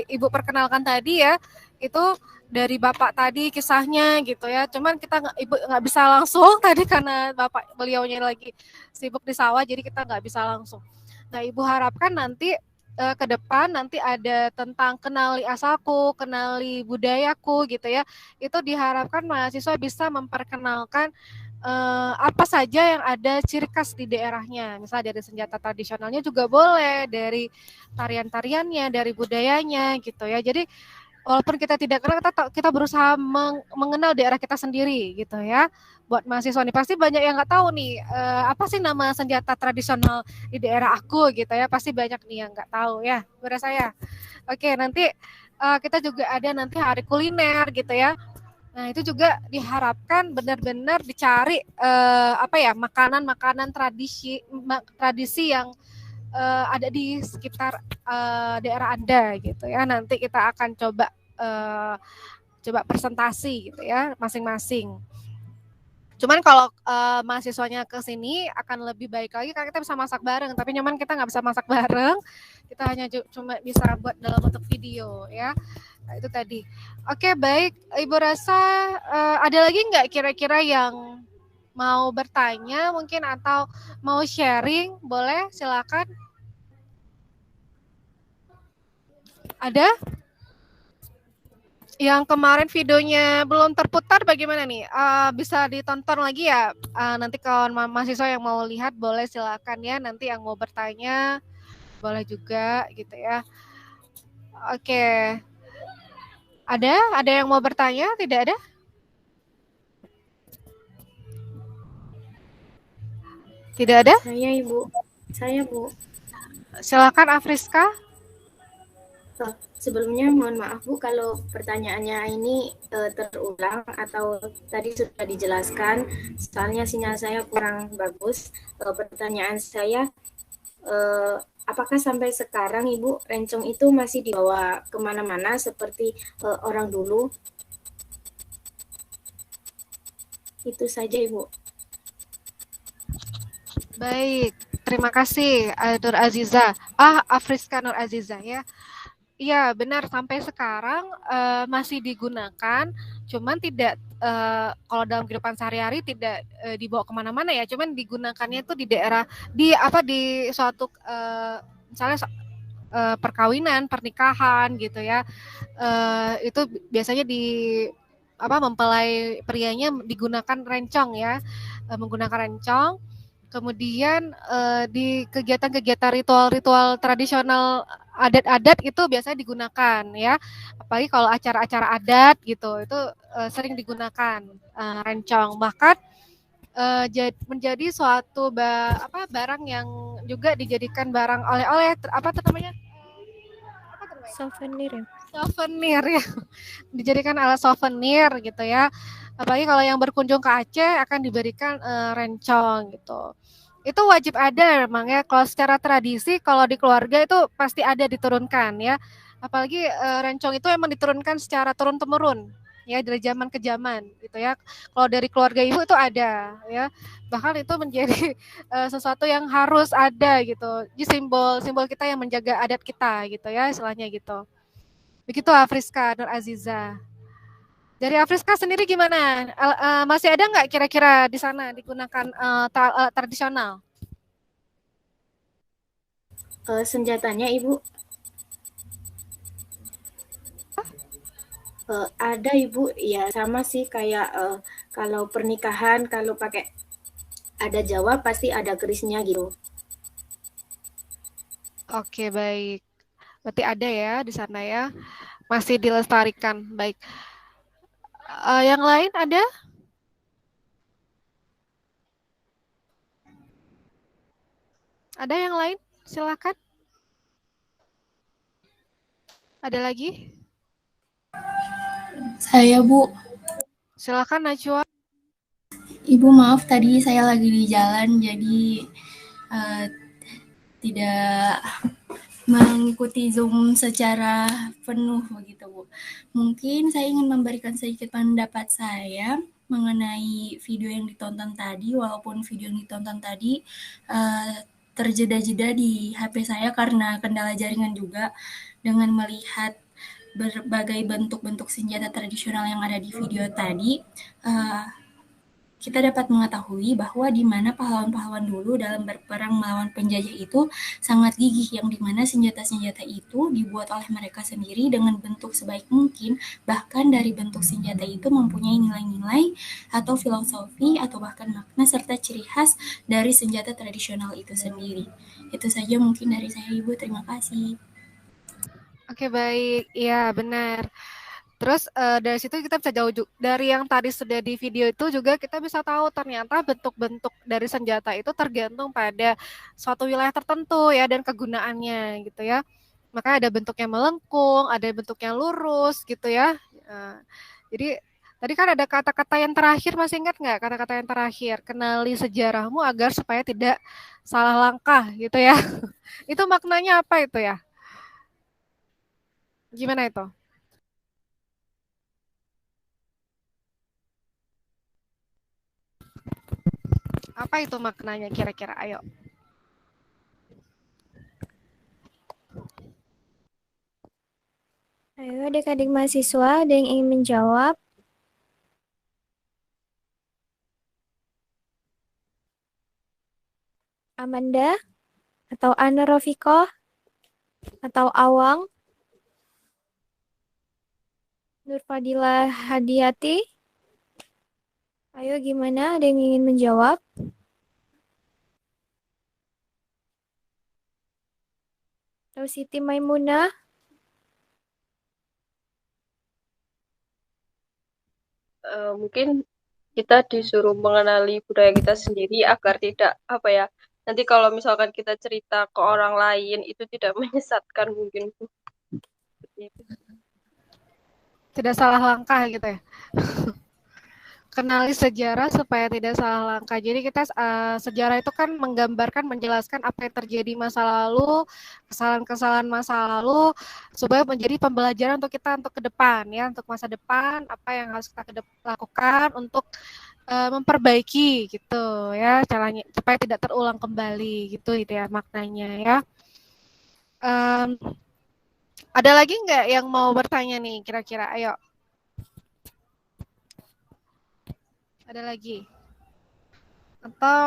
Ibu perkenalkan tadi ya, itu dari Bapak tadi kisahnya gitu ya, cuman Ibu nggak bisa langsung tadi karena beliaunya lagi sibuk di sawah, jadi kita nggak bisa langsung. Nah, Ibu harapkan nanti ke depan nanti ada tentang kenali asalku, kenali budayaku gitu ya. Itu diharapkan mahasiswa bisa memperkenalkan apa saja yang ada ciri khas di daerahnya. Misalnya dari senjata tradisionalnya juga boleh, dari tarian-tariannya, dari budayanya gitu ya. Jadi walaupun kita tidak kenal, kita berusaha mengenal daerah kita sendiri gitu ya. Buat mahasiswa nih pasti banyak yang nggak tahu nih apa sih nama senjata tradisional di daerah aku gitu ya, pasti banyak nih yang nggak tahu ya, menurut saya. Oke, nanti kita juga ada nanti hari kuliner gitu ya. Nah itu juga diharapkan benar-benar dicari makanan-makanan tradisi yang ada di sekitar daerah Anda gitu ya. Nanti kita akan coba presentasi gitu ya masing-masing. Cuman kalau mahasiswanya ke sini akan lebih baik lagi karena kita bisa masak bareng, tapi nyaman kita nggak bisa masak bareng, kita hanya cuma bisa buat dalam bentuk video ya. Nah, itu tadi. Oke, baik, Ibu rasa ada lagi nggak kira-kira yang mau bertanya mungkin atau mau sharing, boleh silakan. Ada? Yang kemarin videonya belum terputar bagaimana nih? Bisa ditonton lagi ya? Nanti kawan mahasiswa yang mau lihat boleh silakan ya. Nanti yang mau bertanya boleh juga gitu ya. Oke. Ada yang mau bertanya? Tidak ada? Tidak ada? Saya, Ibu. Saya, Bu. Silakan Afriska. Sebelumnya mohon maaf Bu kalau pertanyaannya ini terulang atau tadi sudah dijelaskan, soalnya sinyal saya kurang bagus. Pertanyaan saya, apakah sampai sekarang Ibu rencong itu masih dibawa kemana-mana seperti orang dulu? Itu saja Ibu. Baik, terima kasih Nur Aziza. Afriska Nur Aziza ya. Iya, benar sampai sekarang masih digunakan, cuman tidak kalau dalam kehidupan sehari-hari tidak dibawa kemana-mana ya, cuman digunakannya itu di daerah di suatu misalnya perkawinan, pernikahan gitu ya. Itu biasanya di mempelai prianya digunakan rencong ya, menggunakan rencong. Kemudian di kegiatan-kegiatan ritual-ritual tradisional adat-adat itu biasanya digunakan ya. Apalagi kalau acara-acara adat gitu, itu sering digunakan rencong. Bahkan menjadi suatu barang yang juga dijadikan barang oleh-oleh namanya? Souvenir ya. Souvenir ya. Dijadikan alat souvenir gitu ya. Apalagi kalau yang berkunjung ke Aceh akan diberikan rencong gitu. Itu wajib ada memang ya. Kalau secara tradisi kalau di keluarga itu pasti ada diturunkan ya. Apalagi rencong itu emang diturunkan secara turun temurun ya dari zaman ke zaman gitu ya. Kalau dari keluarga ibu itu ada ya. Bahkan itu menjadi sesuatu yang harus ada gitu. Jadi simbol kita yang menjaga adat kita gitu ya istilahnya gitu. Begitu Afriska Nur Aziza. Dari Afriska sendiri gimana? Masih ada nggak kira-kira di sana digunakan tradisional? Senjatanya Ibu? Ada Ibu, ya sama sih kayak kalau pernikahan kalau pakai ada Jawa pasti ada kerisnya gitu. Oke, baik. Berarti ada ya di sana ya. Masih dilestarikan. Baik. Yang lain ada? Ada yang lain? Silakan. Ada lagi? Saya Bu. Silakan Najwa. Ibu maaf tadi saya lagi di jalan jadi tidak mengikuti Zoom secara penuh begitu Bu. Mungkin saya ingin memberikan sedikit pendapat saya mengenai video yang ditonton tadi, walaupun video yang ditonton tadi terjeda-jeda di HP saya karena kendala jaringan juga. Dengan melihat berbagai bentuk-bentuk senjata tradisional yang ada di video tadi, kita dapat mengetahui bahwa di mana pahlawan-pahlawan dulu dalam berperang melawan penjajah itu sangat gigih, yang dimana senjata-senjata itu dibuat oleh mereka sendiri dengan bentuk sebaik mungkin, bahkan dari bentuk senjata itu mempunyai nilai-nilai atau filosofi atau bahkan makna serta ciri khas dari senjata tradisional itu sendiri. Itu saja mungkin dari saya Ibu, terima kasih. Oke, baik, iya benar. Terus dari situ kita bisa jauh dari yang tadi sudah di video itu juga kita bisa tahu ternyata bentuk-bentuk dari senjata itu tergantung pada suatu wilayah tertentu ya dan kegunaannya gitu ya. Maka ada bentuk yang melengkung, ada bentuk yang lurus gitu ya. Jadi tadi kan ada kata-kata yang terakhir, masih ingat nggak kata-kata yang terakhir? Kenali sejarahmu agar supaya tidak salah langkah gitu ya. Itu maknanya apa itu ya? Gimana itu? Apa itu maknanya kira-kira? Ayo. Ayo adik-adik mahasiswa, ada yang ingin menjawab? Amanda? Atau Ana Rofiko? Atau Awang? Nurfadila Hadiati? Ayo gimana? Ada yang ingin menjawab? Atau Siti Maimunah? Mungkin kita disuruh mengenali budaya kita sendiri agar tidak nanti kalau misalkan kita cerita ke orang lain itu tidak menyesatkan mungkin. Tidak salah langkah gitu ya. Kenali sejarah supaya tidak salah langkah. Jadi kita sejarah itu kan menggambarkan, menjelaskan apa yang terjadi masa lalu, kesalahan-kesalahan masa lalu, supaya menjadi pembelajaran untuk kita untuk ke depan ya, untuk masa depan apa yang harus kita lakukan untuk memperbaiki gitu ya caranya supaya tidak terulang kembali gitu ya maknanya ya. Ada lagi nggak yang mau bertanya nih kira-kira? Ayo. Ada lagi? Atau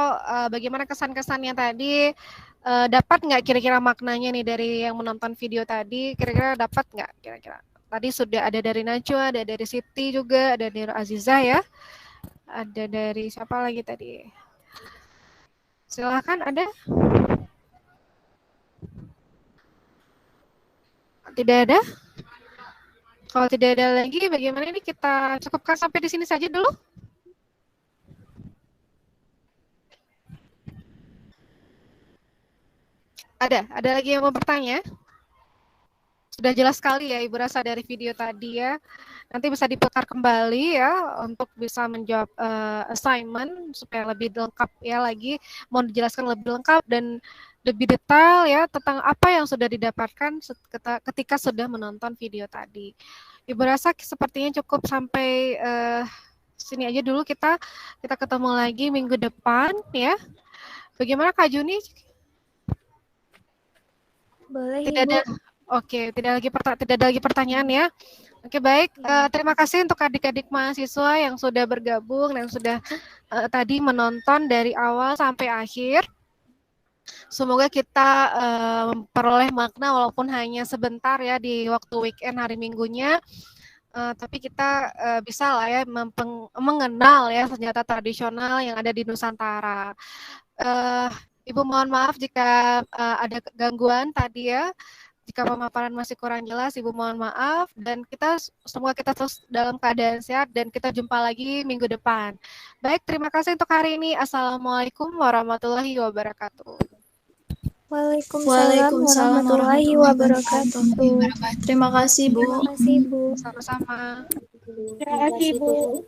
bagaimana kesan-kesannya tadi? Dapat nggak kira-kira maknanya nih dari yang menonton video tadi? Kira-kira dapat nggak kira-kira? Tadi sudah ada dari Najwa, ada dari Siti juga, ada dari Azizah ya. Ada dari siapa lagi tadi? Silahkan ada? Tidak ada? Kalau tidak ada lagi, bagaimana ini kita cukupkan sampai di sini saja dulu? Ada lagi yang mau bertanya? Sudah jelas sekali ya Ibu rasa dari video tadi ya. Nanti bisa diputar kembali ya untuk bisa menjawab assignment supaya lebih lengkap ya lagi. Mau dijelaskan lebih lengkap dan lebih detail ya tentang apa yang sudah didapatkan ketika sudah menonton video tadi. Ibu rasa sepertinya cukup sampai sini aja dulu, kita ketemu lagi minggu depan ya. Bagaimana Kak Juni? Boleh, tidak Ibu. ada. Oke, tidak ada lagi pertanyaan ya. Oke, baik. Terima kasih untuk adik-adik mahasiswa yang sudah bergabung dan sudah tadi menonton dari awal sampai akhir. Semoga kita memperoleh makna walaupun hanya sebentar ya di waktu weekend hari Minggunya. Tapi kita bisa lah ya mengenal ya senjata tradisional yang ada di Nusantara. Ibu mohon maaf jika ada gangguan tadi ya. Jika pemaparan masih kurang jelas, Ibu mohon maaf. Dan semoga kita terus dalam keadaan sehat dan kita jumpa lagi minggu depan. Baik, terima kasih untuk hari ini. Assalamualaikum warahmatullahi wabarakatuh. Waalaikumsalam warahmatullahi wabarakatuh. Terima kasih, Bu. Terima kasih, Bu. Sama-sama. Terima kasih, Bu.